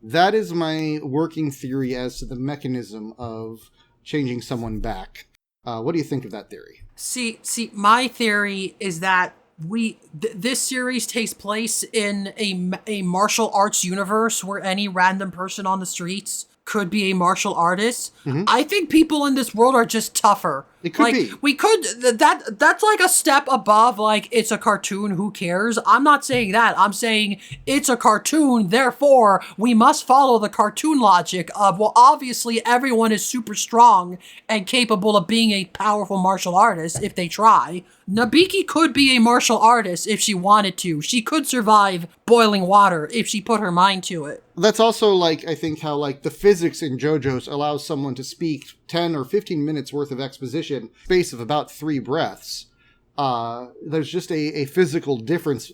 That is my working theory as to the mechanism of changing someone back. What do you think of that theory? See, my theory is that this series takes place in a martial arts universe where any random person on the streets could be a martial artist. Mm-hmm. I think people in this world are just tougher. It could be. We could, that's like a step above, like, it's a cartoon, who cares? I'm not saying that. I'm saying it's a cartoon, therefore we must follow the cartoon logic of, well, obviously everyone is super strong and capable of being a powerful martial artist if they try. Nabiki could be a martial artist if she wanted to. She could survive boiling water if she put her mind to it. That's also, like, I think how, like, the physics in JoJo's allows someone to speak 10 or 15 minutes worth of exposition, space of about 3 breaths. There's just a physical difference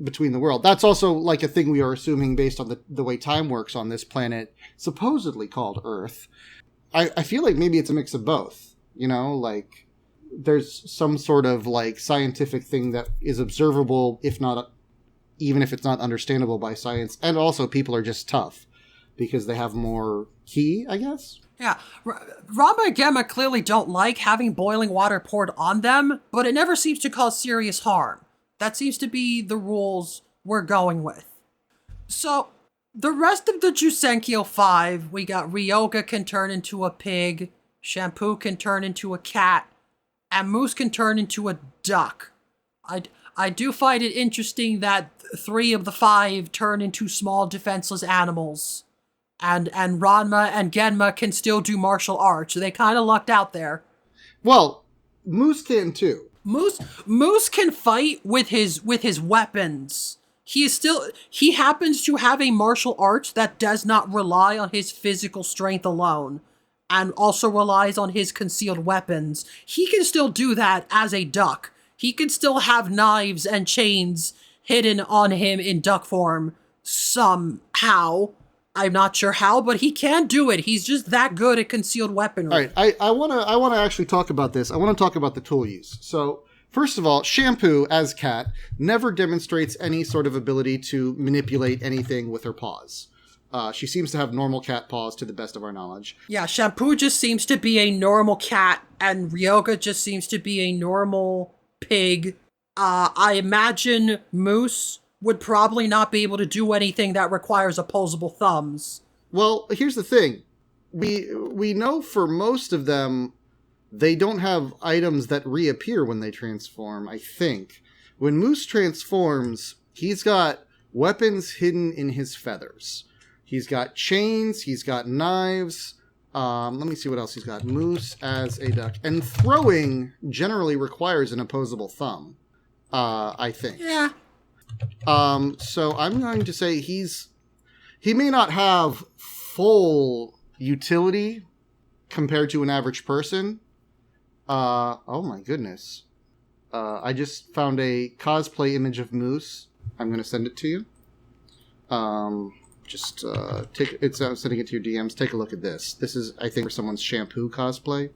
between the world. That's also, like, a thing we are assuming based on the way time works on this planet, supposedly called Earth. I feel like maybe it's a mix of both, like, there's some sort of, like, scientific thing that is observable, even if it's not understandable by science. And also people are just tough because they have more ki, I guess. Yeah, Ranma and Genma clearly don't like having boiling water poured on them, but it never seems to cause serious harm. That seems to be the rules we're going with. So, the rest of the Jusenkyo 5, we got Ryoga can turn into a pig, Shampoo can turn into a cat, and Moose can turn into a duck. I do find it interesting that 3 of the 5 turn into small defenseless animals. And Ranma and Genma can still do martial arts. They kind of lucked out there. Well, Moose can too. Moose can fight with his weapons. He happens to have a martial arts that does not rely on his physical strength alone, and also relies on his concealed weapons. He can still do that as a duck. He can still have knives and chains hidden on him in duck form somehow. I'm not sure how, but he can do it. He's just that good at concealed weaponry. All right, I wanna actually talk about this. I want to talk about the tool use. So, first of all, Shampoo, as Cat, never demonstrates any sort of ability to manipulate anything with her paws. She seems to have normal cat paws, to the best of our knowledge. Yeah, Shampoo just seems to be a normal cat, and Ryoga just seems to be a normal pig. I imagine Moose would probably not be able to do anything that requires opposable thumbs. Well, here's the thing. We know for most of them, they don't have items that reappear when they transform, I think. When Moose transforms, he's got weapons hidden in his feathers. He's got chains, he's got knives. Let me see what else he's got. Moose as a duck. And throwing generally requires an opposable thumb, I think. Yeah. So I'm going to say he may not have full utility compared to an average person. Oh my goodness. I just found a cosplay image of Moose. I'm going to send it to you. I'm sending it to your DMs. Take a look at this. This is, I think, for someone's Shampoo cosplay.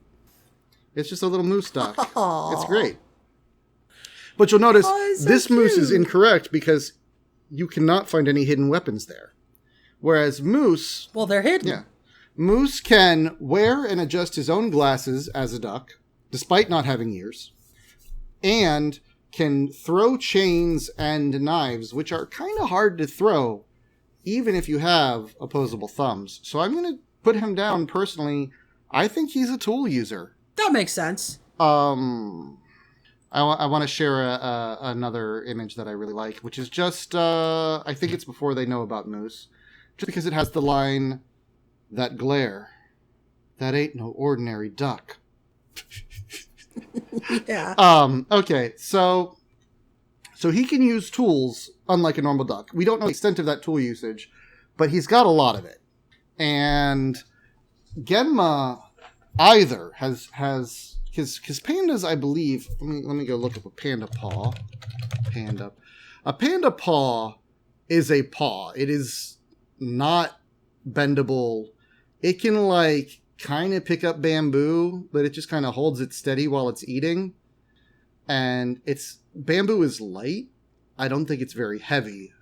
It's just a little moose duck. Aww. It's great. But you'll notice this cute. Moose is incorrect because you cannot find any hidden weapons there. Whereas Moose... Well, they're hidden. Yeah. Moose can wear and adjust his own glasses as a duck, despite not having ears, and can throw chains and knives, which are kind of hard to throw, even if you have opposable thumbs. So I'm going to put him down personally. I think he's a tool user. That makes sense. I want to share another image that I really like, which is just, I think it's before they know about Moose, just because it has the line, "That glare, that ain't no ordinary duck." Yeah. Okay, so he can use tools unlike a normal duck. We don't know the extent of that tool usage, but he's got a lot of it. And Genma either has his pandas, I believe. Let me go look up a panda paw. A panda paw is a paw. It is not bendable. It can kind of pick up bamboo, but it just kind of holds it steady while it's eating. And bamboo is light. I don't think it's very heavy.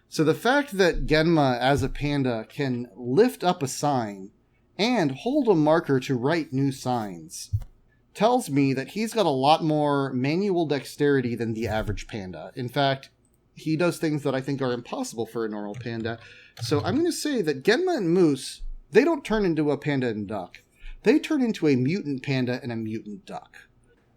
So the fact that Genma as a panda can lift up a sign and hold a marker to write new signs tells me that he's got a lot more manual dexterity than the average panda. In fact, he does things that I think are impossible for a normal panda. So I'm going to say that Genma and Moose, they don't turn into a panda and duck. They turn into a mutant panda and a mutant duck.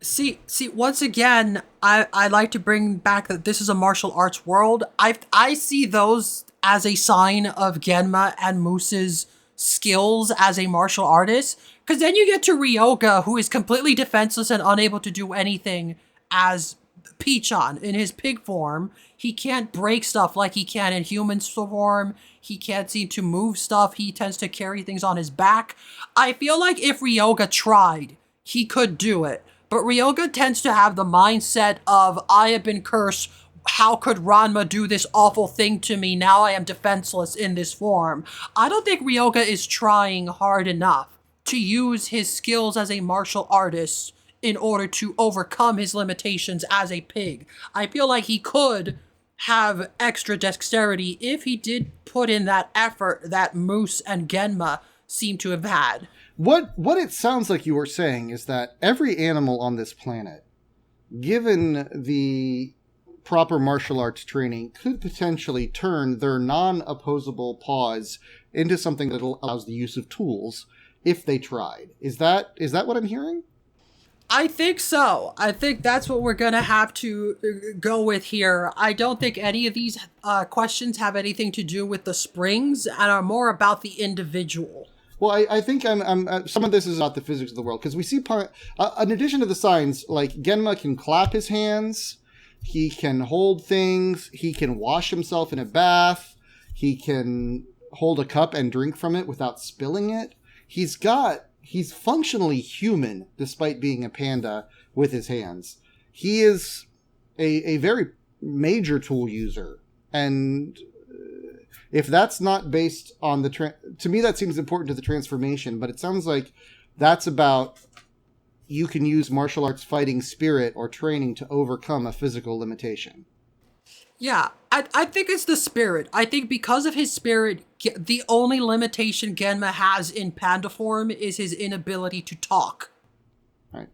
See, once again, I like to bring back that this is a martial arts world. I see those as a sign of Genma and Moose's skills as a martial artist. Because then you get to Ryoga, who is completely defenseless and unable to do anything as Pichon in his pig form. He can't break stuff like he can in human form. He can't seem to move stuff. He tends to carry things on his back. I feel like if Ryoga tried, he could do it. But Ryoga tends to have the mindset of, I have been cursed. How could Ranma do this awful thing to me? Now I am defenseless in this form. I don't think Ryoga is trying hard enough to use his skills as a martial artist in order to overcome his limitations as a pig. I feel like he could have extra dexterity if he did put in that effort that Moose and Genma seem to have had. What it sounds like you were saying is that every animal on this planet, given the proper martial arts training, could potentially turn their non-opposable paws into something that allows the use of tools if they tried. Is that what I'm hearing? I think so. I think that's what we're going to have to go with here. I don't think any of these questions have anything to do with the springs and are more about the individual. Well, I think I'm some of this is about the physics of the world, because we see in addition to the signs, like Genma can clap his hands, he can hold things, he can wash himself in a bath, he can hold a cup and drink from it without spilling it. He's functionally human despite being a panda with his hands. He is a very major tool user, and if that's not based on to me, that seems important to the transformation, but it sounds like that's about you can use martial arts fighting spirit or training to overcome a physical limitation. Yeah, I think it's the spirit. I think because of his spirit, the only limitation Genma has in panda form is his inability to talk. Right.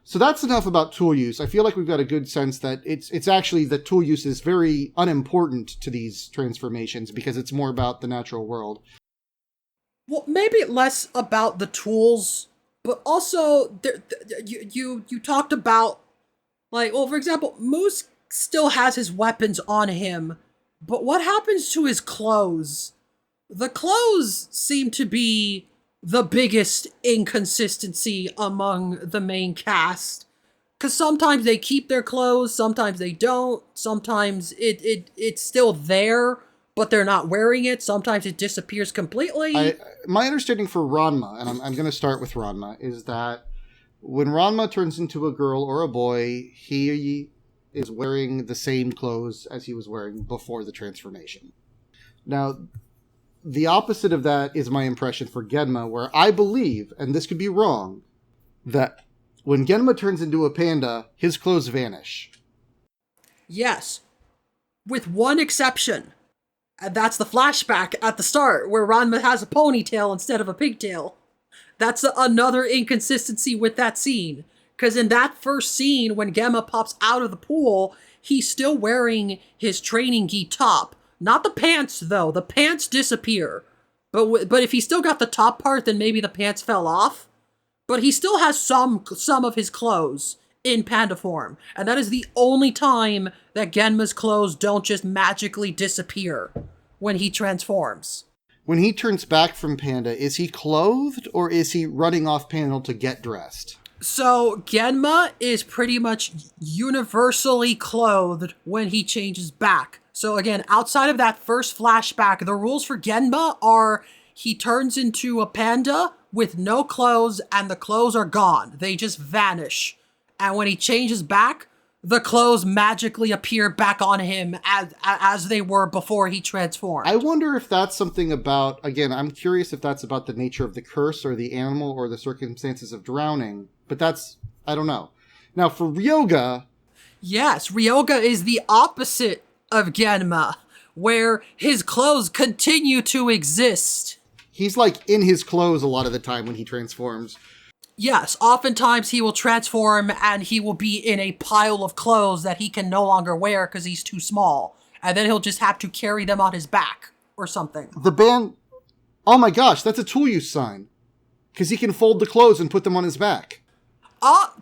So that's enough about tool use. I feel like we've got a good sense that it's actually that tool use is very unimportant to these transformations because it's more about the natural world. Well, maybe less about the tools, but also you talked about, like, well, for example, Moose still has his weapons on him, but what happens to his clothes? The clothes seem to be the biggest inconsistency among the main cast. Because sometimes they keep their clothes, sometimes they don't, sometimes it's still there, but they're not wearing it, sometimes it disappears completely. My understanding for Ranma, and I'm going to start with Ranma, is that when Ranma turns into a girl or a boy, he is wearing the same clothes as he was wearing before the transformation. Now, the opposite of that is my impression for Genma, where I believe, and this could be wrong, that when Genma turns into a panda, his clothes vanish. Yes. With one exception. And that's the flashback at the start, where Ranma has a ponytail instead of a pigtail. That's another inconsistency with that scene. Because in that first scene, when Genma pops out of the pool, he's still wearing his training gi top. Not the pants, though. The pants disappear. But if he still got the top part, then maybe the pants fell off. But he still has some of his clothes in panda form. And that is the only time that Genma's clothes don't just magically disappear when he transforms. When he turns back from panda, is he clothed or is he running off panel to get dressed? So Genma is pretty much universally clothed when he changes back. So again, outside of that first flashback, the rules for Genma are he turns into a panda with no clothes and the clothes are gone. They just vanish. And when he changes back, the clothes magically appear back on him as they were before he transformed. I wonder if that's something about, again, I'm curious if that's about the nature of the curse or the animal or the circumstances of drowning. But I don't know. Now, for Ryoga... Yes, Ryoga is the opposite of Genma, where his clothes continue to exist. He's like in his clothes a lot of the time when he transforms. Yes, oftentimes he will transform and he will be in a pile of clothes that he can no longer wear because he's too small. And then he'll just have to carry them on his back or something. The band... Oh my gosh, that's a tool use sign. Because he can fold the clothes and put them on his back.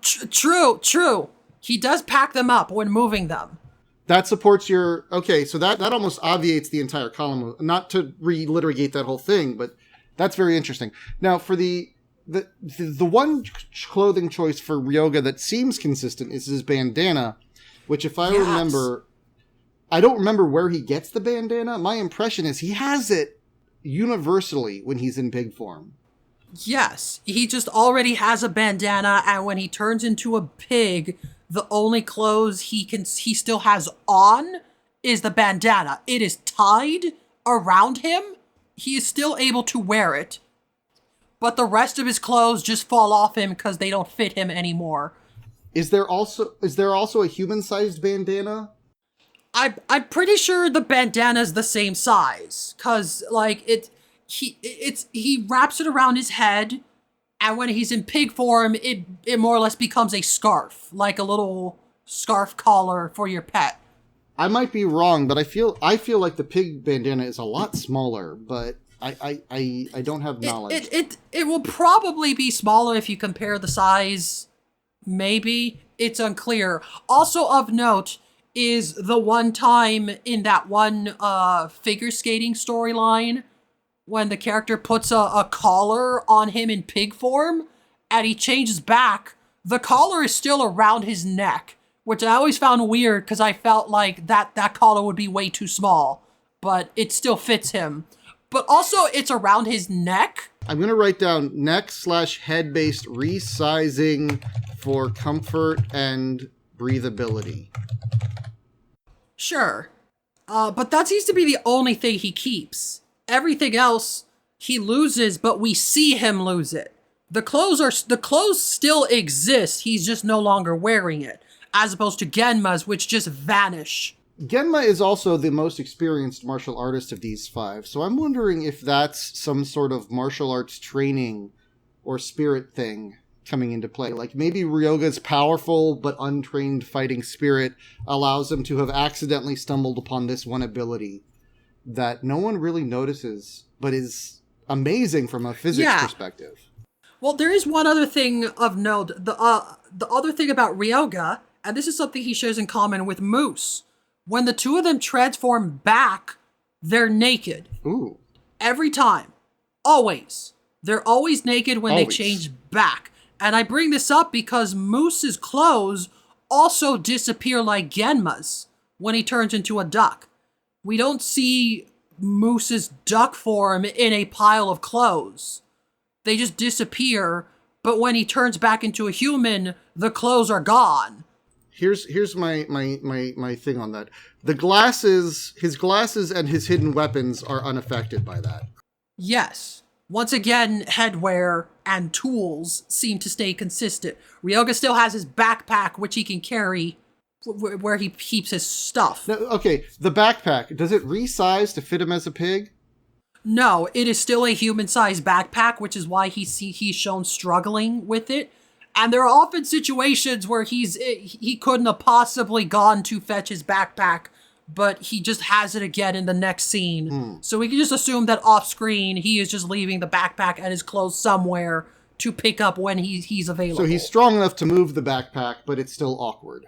True. He does pack them up when moving them. That supports your... Okay, so that almost obviates the entire column. Not to relitigate that whole thing, but that's very interesting. Now, for the one clothing choice for Ryoga that seems consistent is his bandana, which if I remember... I don't remember where he gets the bandana. My impression is he has it universally when he's in pig form. Yes, he just already has a bandana, and when he turns into a pig, the only clothes he still has on is the bandana. It is tied around him. He is still able to wear it, but the rest of his clothes just fall off him because they don't fit him anymore. Is there also a human-sized bandana? I'm pretty sure the bandana's the same size, cause like he wraps it around his head, and when he's in pig form, it more or less becomes a scarf, like a little scarf collar for your pet. I might be wrong, but I feel like the pig bandana is a lot smaller, but I don't have knowledge. It will probably be smaller if you compare the size Maybe. It's unclear. Also of note is the one time in that one figure skating storyline when the character puts a collar on him in pig form and he changes back, the collar is still around his neck, which I always found weird because I felt like that collar would be way too small, but it still fits him. But also it's around his neck. I'm going to write down neck/head-based resizing for comfort and breathability. Sure. But that seems to be the only thing he keeps. Everything else he loses, but we see him lose it. The clothes still exist, he's just no longer wearing it, as opposed to Genma's, which just vanish. Genma is also the most experienced martial artist of these 5, so I'm wondering if that's some sort of martial arts training or spirit thing coming into play. Like maybe Ryoga's powerful but untrained fighting spirit allows him to have accidentally stumbled upon this one ability that no one really notices, but is amazing from a physics perspective. Well, there is one other thing of note. The other thing about Ryoga, and this is something he shares in common with Moose, when the two of them transform back, they're naked. Ooh. Every time. Always. They're always naked when they change back. And I bring this up because Moose's clothes also disappear like Genma's when he turns into a duck. We don't see Moose's duck form in a pile of clothes. They just disappear, but when he turns back into a human, the clothes are gone. Here's my thing on that. His glasses and his hidden weapons are unaffected by that. Yes. Once again, headwear and tools seem to stay consistent. Ryoga still has his backpack, which he can carry where he keeps his stuff. Now, okay, the backpack, does it resize to fit him as a pig? No, it is still a human-sized backpack, which is why he's shown struggling with it. And there are often situations where he couldn't have possibly gone to fetch his backpack, but he just has it again in the next scene. So we can just assume that off-screen, he is just leaving the backpack and his clothes somewhere to pick up when he's available. So he's strong enough to move the backpack, but it's still awkward.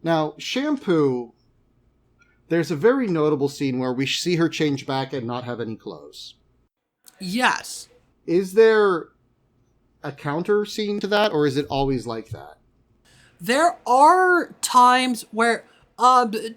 Now, Shampoo, there's a very notable scene where we see her change back and not have any clothes. Yes. Is there a counter scene to that, or is it always like that? There are times where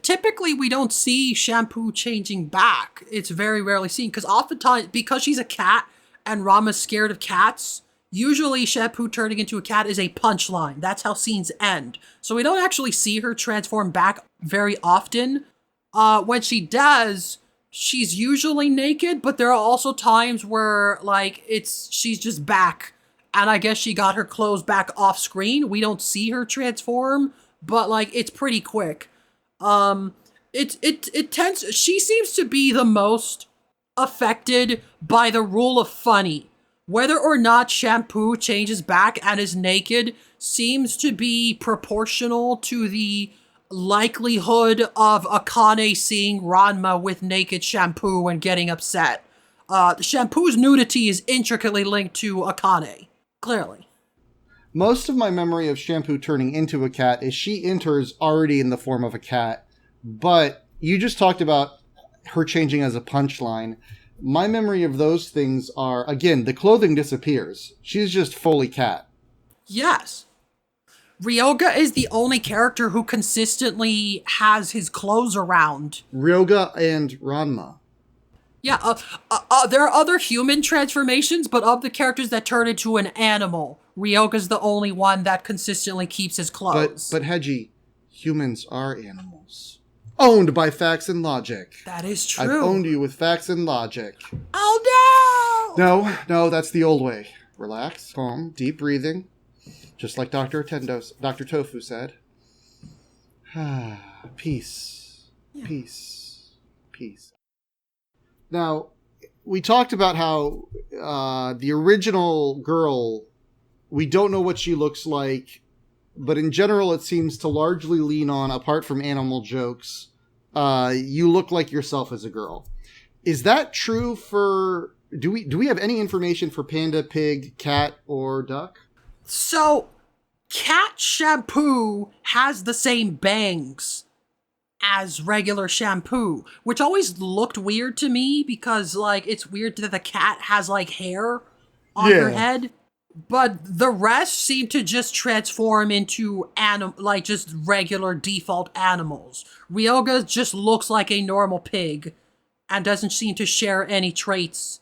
typically we don't see Shampoo changing back. It's very rarely seen because oftentimes, because she's a cat and Ranma's scared of cats, usually Shampoo turning into a cat is a punchline. That's how scenes end. So we don't actually see her transform back very often. When she does, she's usually naked, but there are also times where like she's just back. And I guess she got her clothes back off screen. We don't see her transform, but like it's pretty quick. It tends, she seems to be the most affected by the rule of funny. Whether or not Shampoo changes back and is naked seems to be proportional to the likelihood of Akane seeing Ranma with naked Shampoo and getting upset. Shampoo's nudity is intricately linked to Akane. Clearly. Most of my memory of Shampoo turning into a cat is she enters already in the form of a cat, but you just talked about her changing as a punchline. My memory of those things are, again, the clothing disappears. She's just fully cat. Yes. Ryoga is the only character who consistently has his clothes around. Ryoga and Ranma. Yeah, there are other human transformations, but of the characters that turn into an animal, Ryoga's the only one that consistently keeps his clothes. But Heiji, humans are animals. Owned by facts and logic. That is true. I've owned you with facts and logic. Oh No, that's the old way. Relax, calm, deep breathing. Just like Dr. Tofu said. Peace. Yeah. Peace. Now, we talked about how the original girl, we don't know what she looks like, but in general it seems to largely lean on, apart from animal jokes, you look like yourself as a girl. Is that true for... Do we have any information for panda, pig, cat, or duck? So, cat shampoo has the same bangs as regular shampoo, which always looked weird to me because, like, it's weird that the cat has, like, hair on her head. But the rest seem to just transform into just regular default animals. Ryoga just looks like a normal pig and doesn't seem to share any traits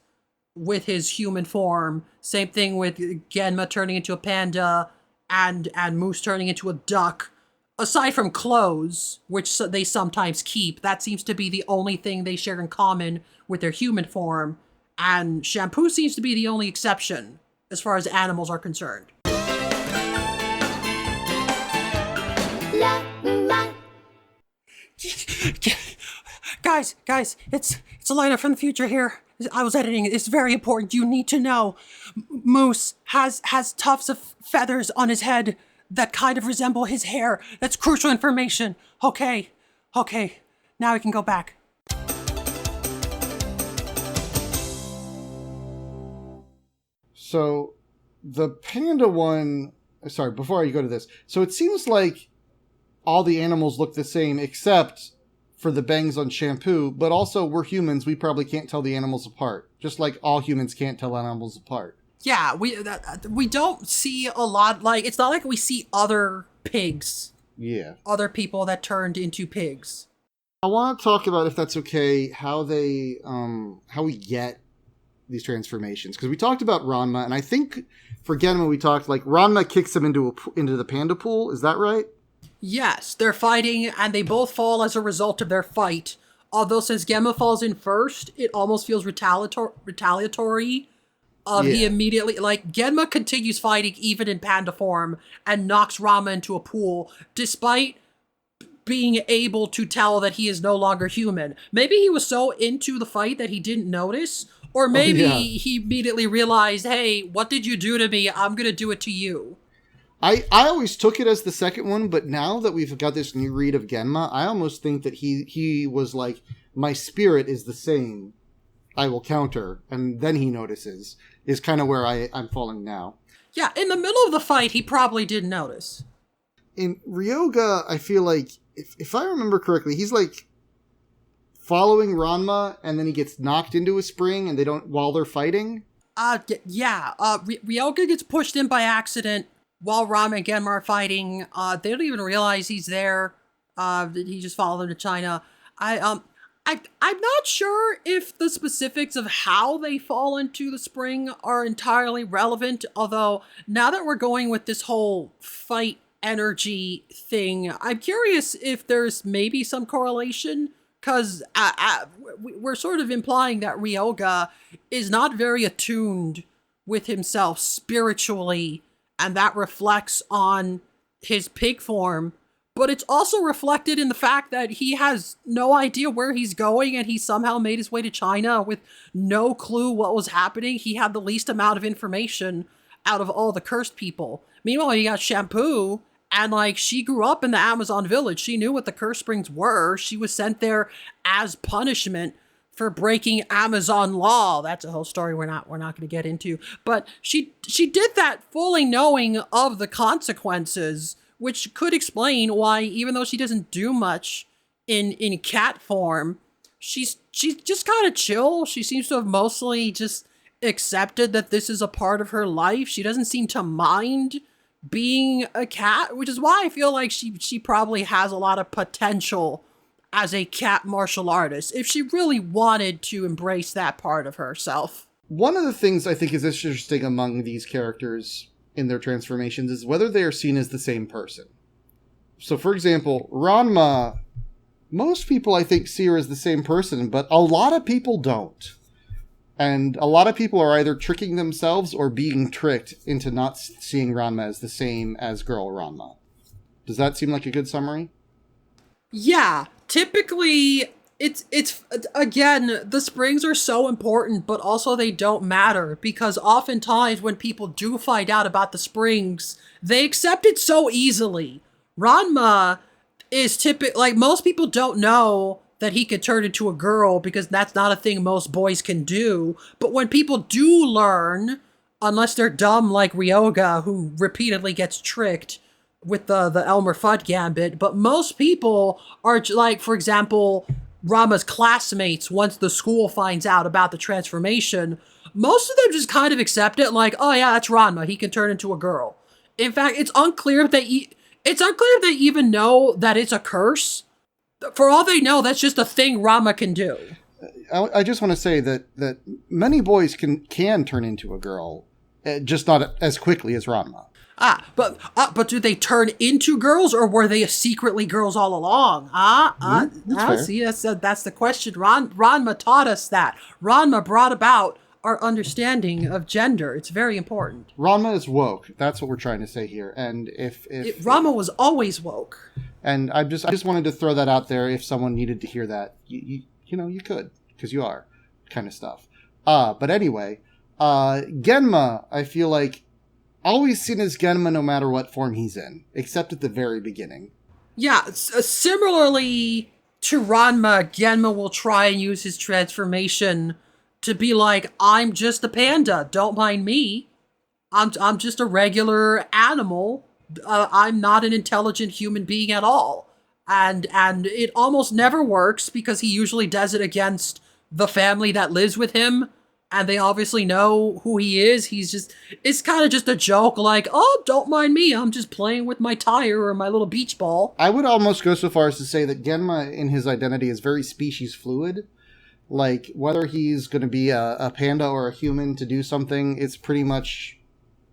with his human form. Same thing with Genma turning into a panda and Moose turning into a duck. Aside from clothes, which they sometimes keep, that seems to be the only thing they share in common with their human form. And shampoo seems to be the only exception as far as animals are concerned. Guys, it's Elena from the future here. I was editing. It's very important. You need to know. Moose has tufts of feathers on his head that kind of resemble his hair. That's crucial information. Okay. Now we can go back. So, the panda one... Sorry, before I go to this. So it seems like all the animals look the same except for the bangs on shampoo, but also we're humans, we probably can't tell the animals apart. Just like all humans can't tell animals apart. Yeah, we don't see a lot, like, it's not like we see other pigs. Yeah. Other people that turned into pigs. I want to talk about, if that's okay, how we get these transformations. Because we talked about Ranma, and I think for Genma we talked, like, Ranma kicks him into the panda pool, is that right? Yes, they're fighting, and they both fall as a result of their fight. Although since Genma falls in first, it almost feels retaliatory. He immediately, like, Genma continues fighting even in panda form and knocks Ranma into a pool, despite being able to tell that he is no longer human. Maybe he was so into the fight that he didn't notice, or maybe he immediately realized, hey, what did you do to me? I'm gonna do it to you. I always took it as the second one, but now that we've got this new read of Genma, I almost think that he was like, my spirit is the same. I will counter. And then he notices, is kind of where I'm falling now. Yeah, in the middle of the fight, he probably didn't notice. In Ryoga, I feel like, if I remember correctly, he's like following Ranma, and then he gets knocked into a spring, and while they're fighting? Ryoga gets pushed in by accident while Ranma and Genma are fighting. They don't even realize he's there. He just followed them to China. I'm not sure if the specifics of how they fall into the spring are entirely relevant, although now that we're going with this whole fight energy thing, I'm curious if there's maybe some correlation, because we're sort of implying that Ryoga is not very attuned with himself spiritually, and that reflects on his pig form. But it's also reflected in the fact that he has no idea where he's going, and he somehow made his way to China with no clue what was happening. He had the least amount of information out of all the cursed people. Meanwhile, you got Shampoo, and, like, she grew up in the Amazon village. She knew what the curse springs were. She was sent there as punishment for breaking Amazon law. That's a whole story we're not going to get into. But she did that fully knowing of the consequences, which could explain why, even though she doesn't do much in cat form, she's just kind of chill. She seems to have mostly just accepted that this is a part of her life. She doesn't seem to mind being a cat, which is why I feel like she probably has a lot of potential as a cat martial artist, if she really wanted to embrace that part of herself. One of the things I think is interesting among these characters in their transformations is whether they are seen as the same person. So, for example, Ranma, most people I think see her as the same person, but a lot of people don't. And a lot of people are either tricking themselves or being tricked into not seeing Ranma as the same as girl Ranma. Does that seem like a good summary? Yeah, typically it's again, the springs are so important, but also they don't matter, because oftentimes when people do find out about the springs, they accept it so easily. Ranma is like, most people don't know that he could turn into a girl because that's not a thing most boys can do. But when people do learn, Unless they're dumb like Ryoga, who repeatedly gets tricked with the Elmer Fudd gambit. But most people are like, for example, Rama's classmates, once the school finds out about the transformation, most of them just kind of accept it like, oh yeah, that's Ranma. He can turn into a girl. In fact, it's unclear if they even know that it's a curse. For all they know, that's just a thing Rama can do. I just want to say that many boys can turn into a girl, just not as quickly as Ranma. But do they turn into girls, or were they secretly girls all along? See, that's the question. Ranma taught us that. Ranma brought about our understanding of gender. It's very important. Ranma is woke. That's what we're trying to say here. And if Ranma was always woke. And I just wanted to throw that out there. If someone needed to hear that, you could, because you are, kind of stuff. But anyway, Genma, I feel like, always seen as Genma no matter what form he's in, except at the very beginning. Yeah, similarly to Ranma, Genma will try and use his transformation to be like, I'm just a panda, don't mind me. I'm just a regular animal. I'm not an intelligent human being at all. And it almost never works because he usually does it against the family that lives with him. And they obviously know who he is. It's kind of just a joke like, oh, don't mind me. I'm just playing with my tire or my little beach ball. I would almost go so far as to say that Genma in his identity is very species fluid. Like, whether he's going to be a panda or a human to do something, it's pretty much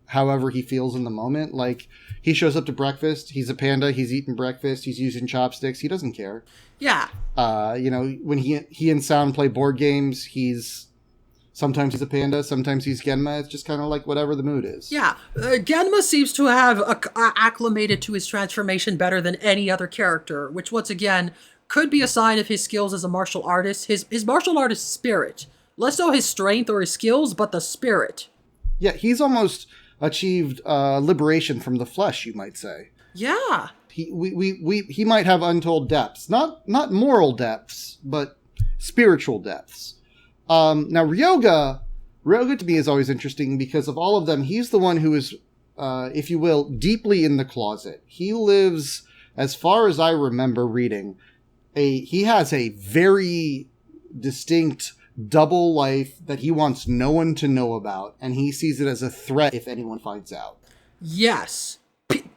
however he feels in the moment. Like, he shows up to breakfast, he's a panda, he's eating breakfast, he's using chopsticks, he doesn't care. Yeah. When he and Sound play board games, sometimes he's a panda, sometimes he's Genma. It's just kind of like whatever the mood is. Yeah. Genma seems to have acclimated to his transformation better than any other character, which once again could be a sign of his skills as a martial artist. His martial artist spirit. Less so his strength or his skills, but the spirit. Yeah, he's almost achieved liberation from the flesh, you might say. Yeah. He might have untold depths. Not moral depths, but spiritual depths. Now, Ryoga to me is always interesting because of all of them, he's the one who is, if you will, deeply in the closet. He lives, as far as I remember reading, he has a very distinct double life that he wants no one to know about, and he sees it as a threat if anyone finds out. Yes.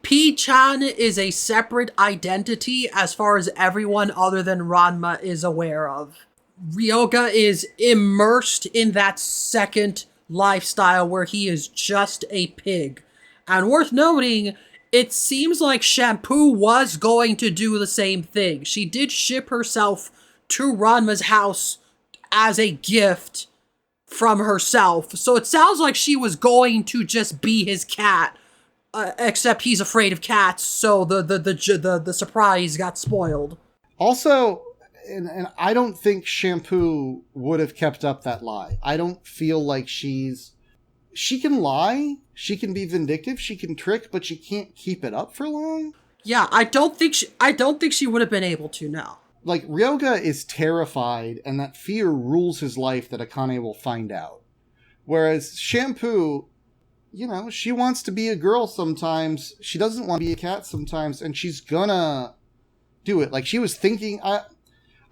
P-chan is a separate identity as far as everyone other than Ranma is aware of. Ryoga is immersed in that second lifestyle where he is just a pig. And worth noting, it seems like Shampoo was going to do the same thing. She did ship herself to Ranma's house as a gift from herself. So it sounds like she was going to just be his cat, except he's afraid of cats, so the surprise got spoiled. Also, and I don't think Shampoo would have kept up that lie. I don't feel like she can lie, she can be vindictive, she can trick, but she can't keep it up for long. Yeah, I don't think she would have been able to, no. Like, Ryoga is terrified, and that fear rules his life that Akane will find out. Whereas Shampoo, she wants to be a girl sometimes, she doesn't want to be a cat sometimes, and she's gonna do it. Like, she was thinking...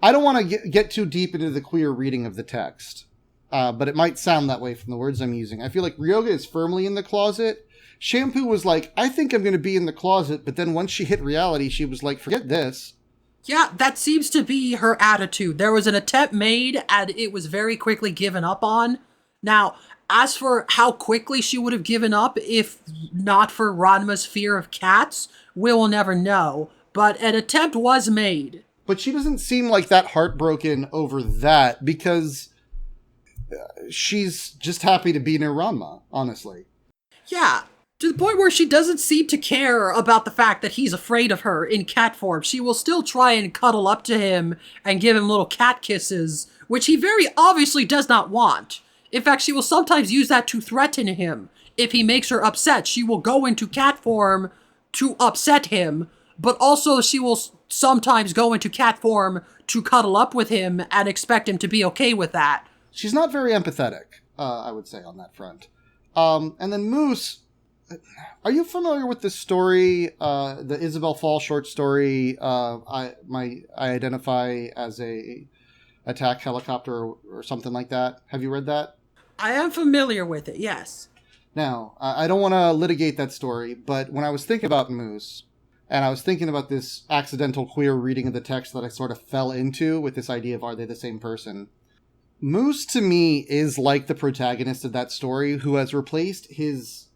I don't want to get too deep into the queer reading of the text, but it might sound that way from the words I'm using. I feel like Ryoga is firmly in the closet. Shampoo was like, I think I'm going to be in the closet, but then once she hit reality, she was like, forget this. Yeah, that seems to be her attitude. There was an attempt made, and it was very quickly given up on. Now, as for how quickly she would have given up if not for Ranma's fear of cats, we will never know. But an attempt was made. But she doesn't seem like that heartbroken over that because she's just happy to be near Ranma, honestly. Yeah, to the point where she doesn't seem to care about the fact that he's afraid of her in cat form. She will still try and cuddle up to him and give him little cat kisses, which he very obviously does not want. In fact, she will sometimes use that to threaten him. If he makes her upset, she will go into cat form to upset him, but also she will sometimes go into cat form to cuddle up with him and expect him to be okay with that. She's not very empathetic, I would say, on that front. And then Moose, are you familiar with this story, the Isabel Fall short story, I identify as a attack helicopter or something like that? Have you read that? I am familiar with it, yes. Now, I don't want to litigate that story, but when I was thinking about Moose, and I was thinking about this accidental queer reading of the text that I sort of fell into with this idea of are they the same person, Moose to me is like the protagonist of that story who has replaced his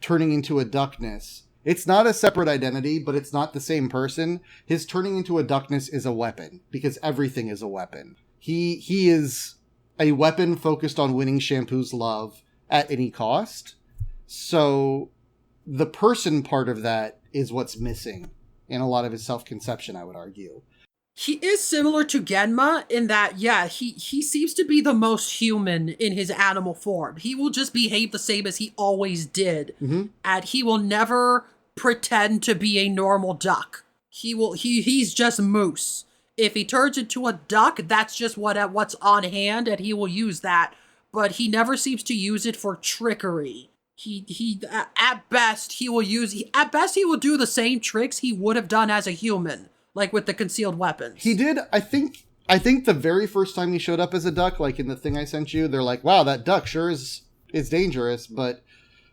turning into a duckness. It's not a separate identity, but it's not the same person. His turning into a duckness is a weapon, because everything is a weapon. He is a weapon focused on winning Shampoo's love at any cost. So the person part of that is what's missing in a lot of his self-conception, I would argue. He is similar to Genma in that, yeah, he seems to be the most human in his animal form. He will just behave the same as he always did. Mm-hmm. And he will never pretend to be a normal duck. He's just Moose. If he turns into a duck, that's just what's on hand, and he will use that. But he never seems to use it for trickery. At best he will do the same tricks he would have done as a human, like with the concealed weapons. He did, I think the very first time he showed up as a duck, like in the thing I sent you, they're like, wow, that duck sure is dangerous, but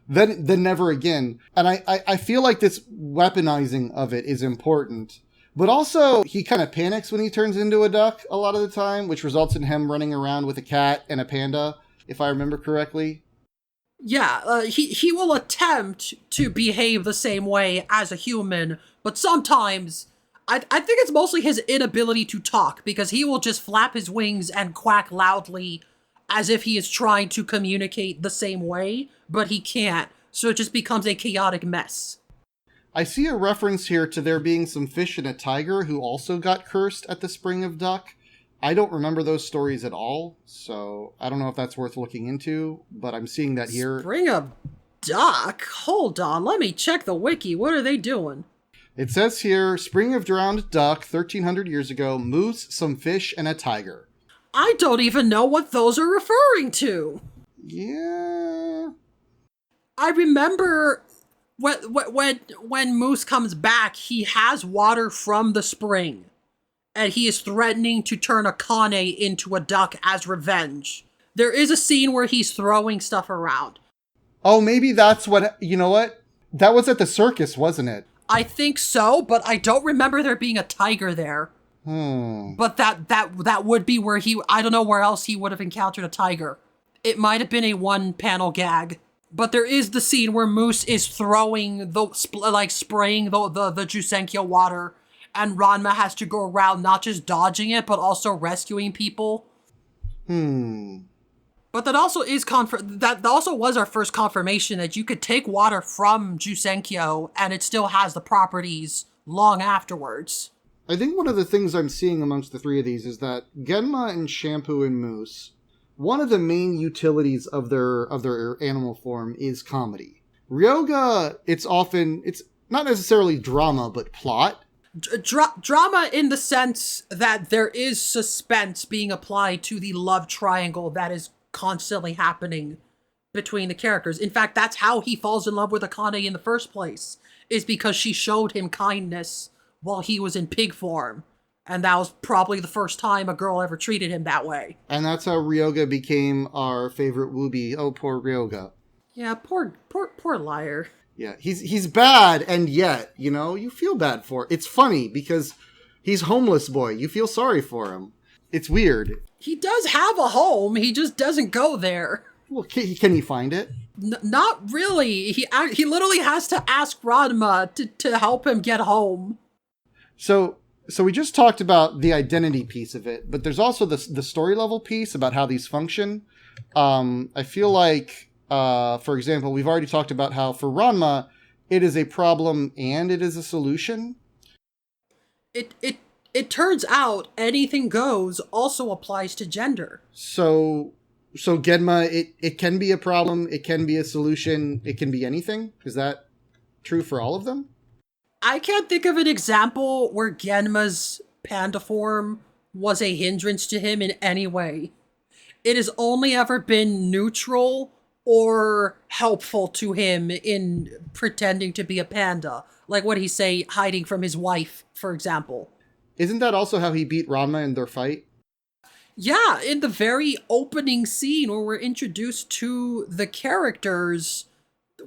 then never again. And I feel like this weaponizing of it is important. But also, he kind of panics when he turns into a duck a lot of the time, which results in him running around with a cat and a panda, if I remember correctly. Yeah, he will attempt to behave the same way as a human, but sometimes I think it's mostly his inability to talk, because he will just flap his wings and quack loudly as if he is trying to communicate the same way, but he can't, so it just becomes a chaotic mess. I see a reference here to there being some fish and a tiger who also got cursed at the Spring of Duck. I don't remember those stories at all, so I don't know if that's worth looking into, but I'm seeing that here. Spring of Duck? Hold on, let me check the wiki. What are they doing? It says here, Spring of Drowned Duck, 1300 years ago, moose, some fish, and a tiger. I don't even know what those are referring to. Yeah. I remember when Moose comes back, he has water from the spring. And he is threatening to turn Akane into a duck as revenge. There is a scene where he's throwing stuff around. Oh, maybe that's what... You know what? That was at the circus, wasn't it? I think so, but I don't remember there being a tiger there. But that would be where I don't know where else he would have encountered a tiger. It might have been a one-panel gag. But there is the scene where Moose is throwing spraying the Jusenkyo water, and Ranma has to go around not just dodging it, but also rescuing people. But that also is that also was our first confirmation that you could take water from Jusenkyo and it still has the properties long afterwards. I think one of the things I'm seeing amongst the three of these is that Genma and Shampoo and Moose, one of the main utilities of their animal form is comedy. Ryoga, it's not necessarily drama, but plot. Drama in the sense that there is suspense being applied to the love triangle that is constantly happening between the characters. In fact, that's how he falls in love with Akane in the first place, is because she showed him kindness while he was in pig form. And that was probably the first time a girl ever treated him that way. And that's how Ryoga became our favorite Wooby. Oh, poor Ryoga. Yeah, poor liar. Yeah, he's bad, and yet, you feel bad for it. It's funny, because he's homeless boy. You feel sorry for him. It's weird. He does have a home, he just doesn't go there. Well, can he find it? Not really. He literally has to ask Ranma to help him get home. So we just talked about the identity piece of it, but there's also the story level piece about how these function. I feel like, for example, we've already talked about how for Ranma, it is a problem and it is a solution. It turns out anything goes also applies to gender. So Genma, it can be a problem, it can be a solution, it can be anything. Is that true for all of them? I can't think of an example where Genma's panda form was a hindrance to him in any way. It has only ever been neutral or helpful to him in pretending to be a panda. Like what he say, hiding from his wife, for example. Isn't that also how he beat Ranma in their fight? Yeah, in the very opening scene where we're introduced to the characters,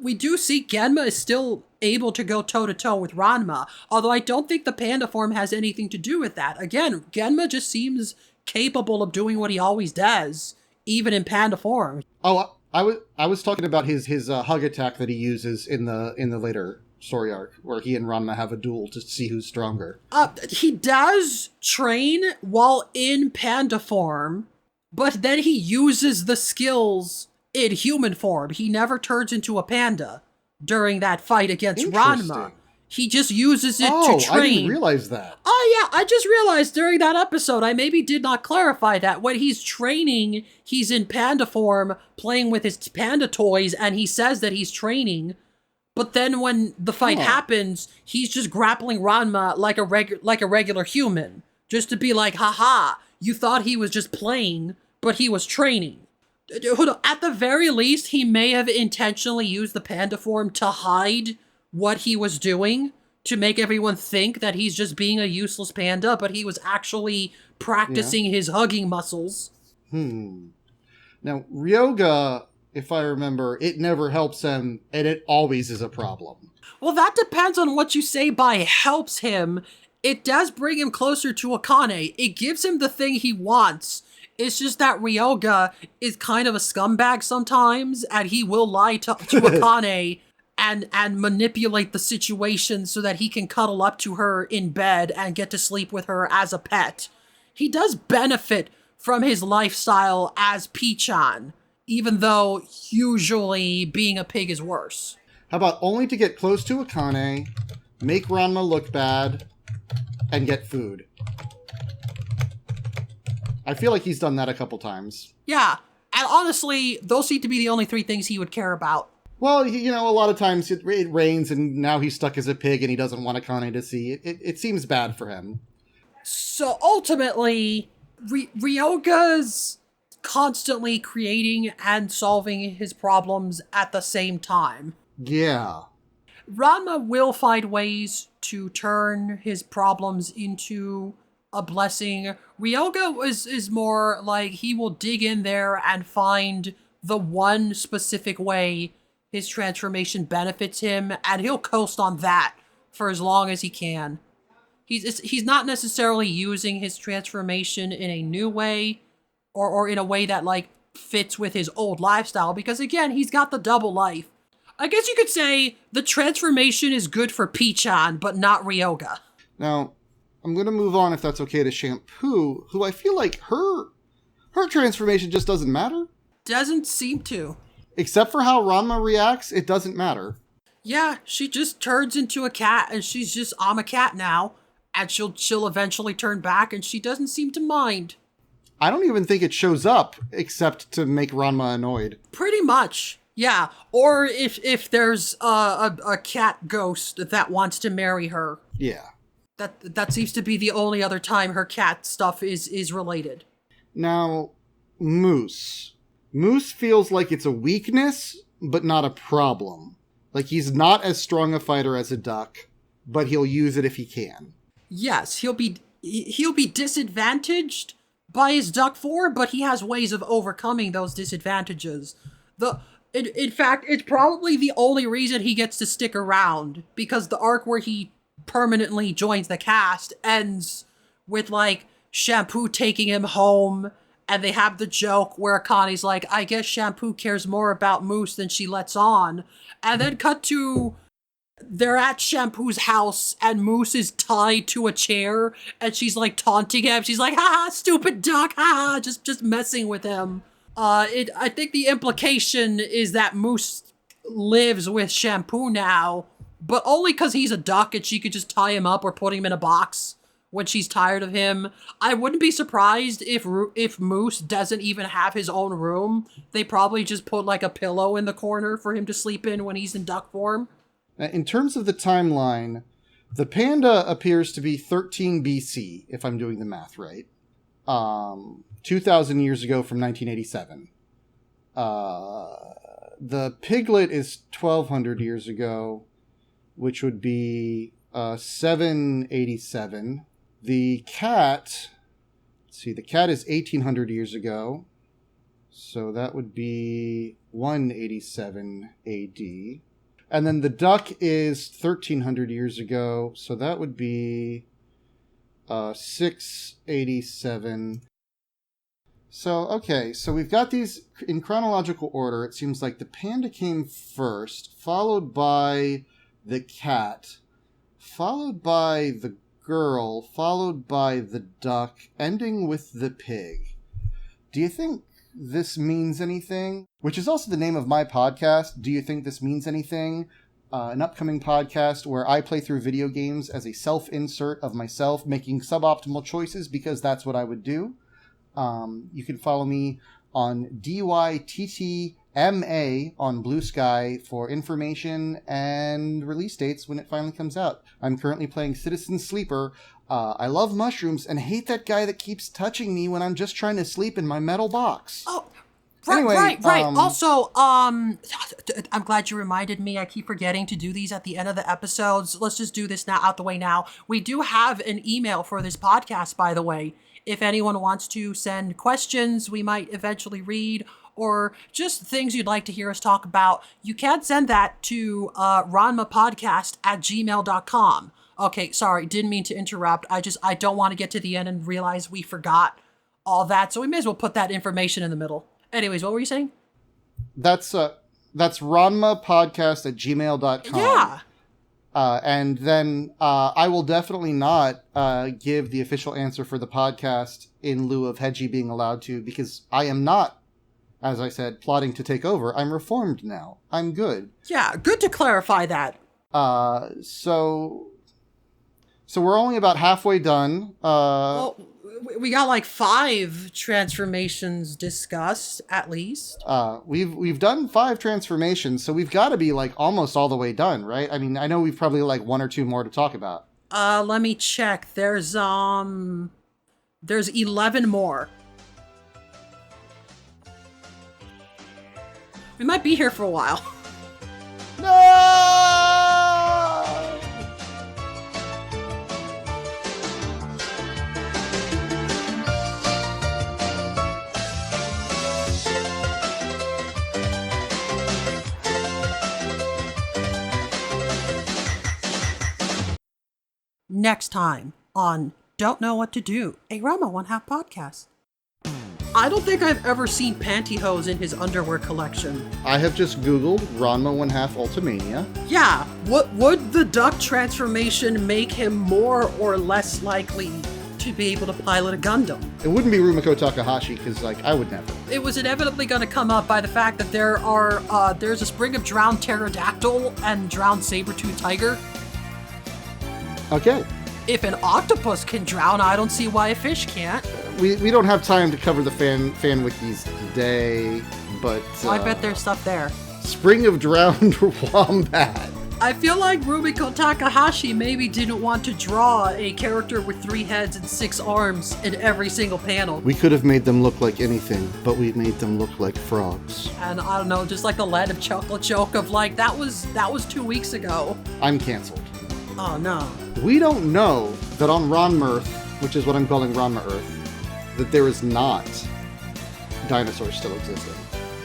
we do see Genma is still able to go toe-to-toe with Ranma, although I don't think the panda form has anything to do with that. Again, Genma just seems capable of doing what he always does, even in panda form. Oh, I was talking about his hug attack that he uses in the later story arc, where he and Ranma have a duel to see who's stronger. He does train while in panda form, but then he uses the skills in human form. He never turns into a panda during that fight against Ranma. He just uses it to train. I didn't realize that. Oh yeah, I just realized during that episode, I maybe did not clarify that. When he's training, he's in panda form, playing with his panda toys, and he says that he's training. But then when the fight happens, he's just grappling Ranma like a regular human. Just to be like, haha, you thought he was just playing, but he was training. At the very least, he may have intentionally used the panda form to hide what he was doing, to make everyone think that he's just being a useless panda, but he was actually practicing his hugging muscles. Now, Ryoga, if I remember, it never helps him, and it always is a problem. Well, that depends on what you say by helps him. It does bring him closer to Akane. It gives him the thing he wants. It's just that Ryoga is kind of a scumbag sometimes, and he will lie to Akane and manipulate the situation so that he can cuddle up to her in bed and get to sleep with her as a pet. He does benefit from his lifestyle as Pichan, even though usually being a pig is worse. How about only to get close to Akane, make Ranma look bad, and get food? I feel like he's done that a couple times. Yeah, and honestly, those seem to be the only three things he would care about. Well, you know, a lot of times it rains and now he's stuck as a pig and he doesn't want Akane to see. It seems bad for him. So ultimately, Ryoga's constantly creating and solving his problems at the same time. Yeah. Ranma will find ways to turn his problems into a blessing. Ryoga is more like he will dig in there and find the one specific way his transformation benefits him, and he'll coast on that for as long as he can. He's not necessarily using his transformation in a new way or in a way that like fits with his old lifestyle, because again, he's got the double life. I guess you could say the transformation is good for Pichan, but not Ryoga. Now, I'm going to move on, if that's okay, to Shampoo, who I feel like her transformation just doesn't matter. Doesn't seem to. Except for how Ranma reacts, it doesn't matter. Yeah, she just turns into a cat, and she's just, I'm a cat now, and she'll eventually turn back, and she doesn't seem to mind. I don't even think it shows up, except to make Ranma annoyed. Pretty much, yeah. Or if there's a cat ghost that wants to marry her. Yeah. That seems to be the only other time her cat stuff is related. Now, Moose. Moose feels like it's a weakness, but not a problem. Like, he's not as strong a fighter as a duck, but he'll use it if he can. Yes, he'll be disadvantaged by his duck form, but he has ways of overcoming those disadvantages. In fact, it's probably the only reason he gets to stick around, because the arc where he permanently joins the cast ends with, like, Shampoo taking him home, and they have the joke where Akane's like, I guess Shampoo cares more about Moose than she lets on. And then cut to, they're at Shampoo's house, and Moose is tied to a chair, and she's like taunting him. She's like, haha, stupid duck, haha, just messing with him. I think the implication is that Moose lives with Shampoo now, but only because he's a duck and she could just tie him up or put him in a box when she's tired of him. I wouldn't be surprised if Moose doesn't even have his own room. They probably just put like a pillow in the corner for him to sleep in when he's in duck form. In terms of the timeline, the panda appears to be 13 BC, if I'm doing the math right. 2,000 years ago from 1987. The piglet is 1,200 years ago, which would be 787. The cat, let's see, the cat is 1,800 years ago, so that would be 187 AD. And then the duck is 1,300 years ago, so that would be 687. So, okay, so we've got these in chronological order. It seems like the panda came first, followed by the cat, followed by the girl, followed by the duck, ending with the pig. Do you think this means anything? Which is also the name of my podcast, Do You Think This Means Anything? An upcoming podcast where I play through video games as a self-insert of myself making suboptimal choices because that's what I would do. You can follow me on DYTTMA on Blue Sky for information and release dates when it finally comes out. I'm currently playing Citizen Sleeper. I love mushrooms and hate that guy that keeps touching me when I'm just trying to sleep in my metal box. Oh, right, anyway, right. Also, I'm glad you reminded me. I keep forgetting to do these at the end of the episodes. Let's just do this now, out the way now. We do have an email for this podcast, by the way. If anyone wants to send questions we might eventually read, or just things you'd like to hear us talk about, you can send that to ranmapodcast@gmail.com. Okay, sorry, didn't mean to interrupt. I don't want to get to the end and realize we forgot all that, so we may as well put that information in the middle. Anyways, what were you saying? That's ranmapodcast@gmail.com. Yeah. And then I will definitely not give the official answer for the podcast in lieu of Hedgie being allowed to, because I am not, as I said, plotting to take over. I'm reformed now. I'm good. Yeah, good to clarify that. So we're only about halfway done. Well, we got like 5 transformations discussed, at least. We've done 5 transformations, so we've got to be like almost all the way done, right? I mean, I know we've probably like 1 or 2 more to talk about. Let me check. There's 11 more. We might be here for a while. No! Next time on Don't Know What to Do, a Ranma One-Half podcast. I don't think I've ever seen pantyhose in his underwear collection. I have just Googled Ranma One-Half Ultimania. Yeah, would the duck transformation make him more or less likely to be able to pilot a Gundam? It wouldn't be Rumiko Takahashi, because, like, I would never. It was inevitably going to come up by the fact that there's a spring of drowned pterodactyl and drowned saber-tooth tiger. Okay. If an octopus can drown, I don't see why a fish can't. We don't have time to cover the fan wikis today, but... I bet there's stuff there. Spring of drowned wombat. I feel like Rumiko Takahashi maybe didn't want to draw a character with 3 heads and 6 arms in every single panel. We could have made them look like anything, but we made them look like frogs. And I don't know, just like the Land of Chocolate joke of like, that was 2 weeks ago. I'm canceled. Oh no. We don't know that on Ranma, which is what I'm calling Ranma Earth, that there is not dinosaurs still existing.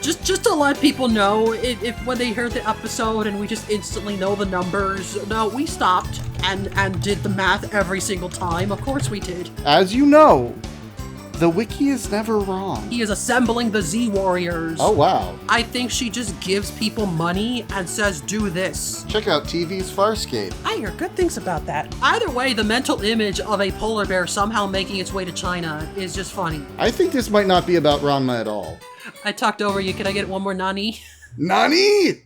Just to let people know, if when they heard the episode and we just instantly know the numbers, no, we stopped and did the math every single time. Of course we did. As you know, the wiki is never wrong. He is assembling the Z Warriors. Oh, wow. I think she just gives people money and says, do this. Check out TV's Farscape. I hear good things about that. Either way, the mental image of a polar bear somehow making its way to China is just funny. I think this might not be about Ranma at all. I talked over you. Can I get one more nani? Nani?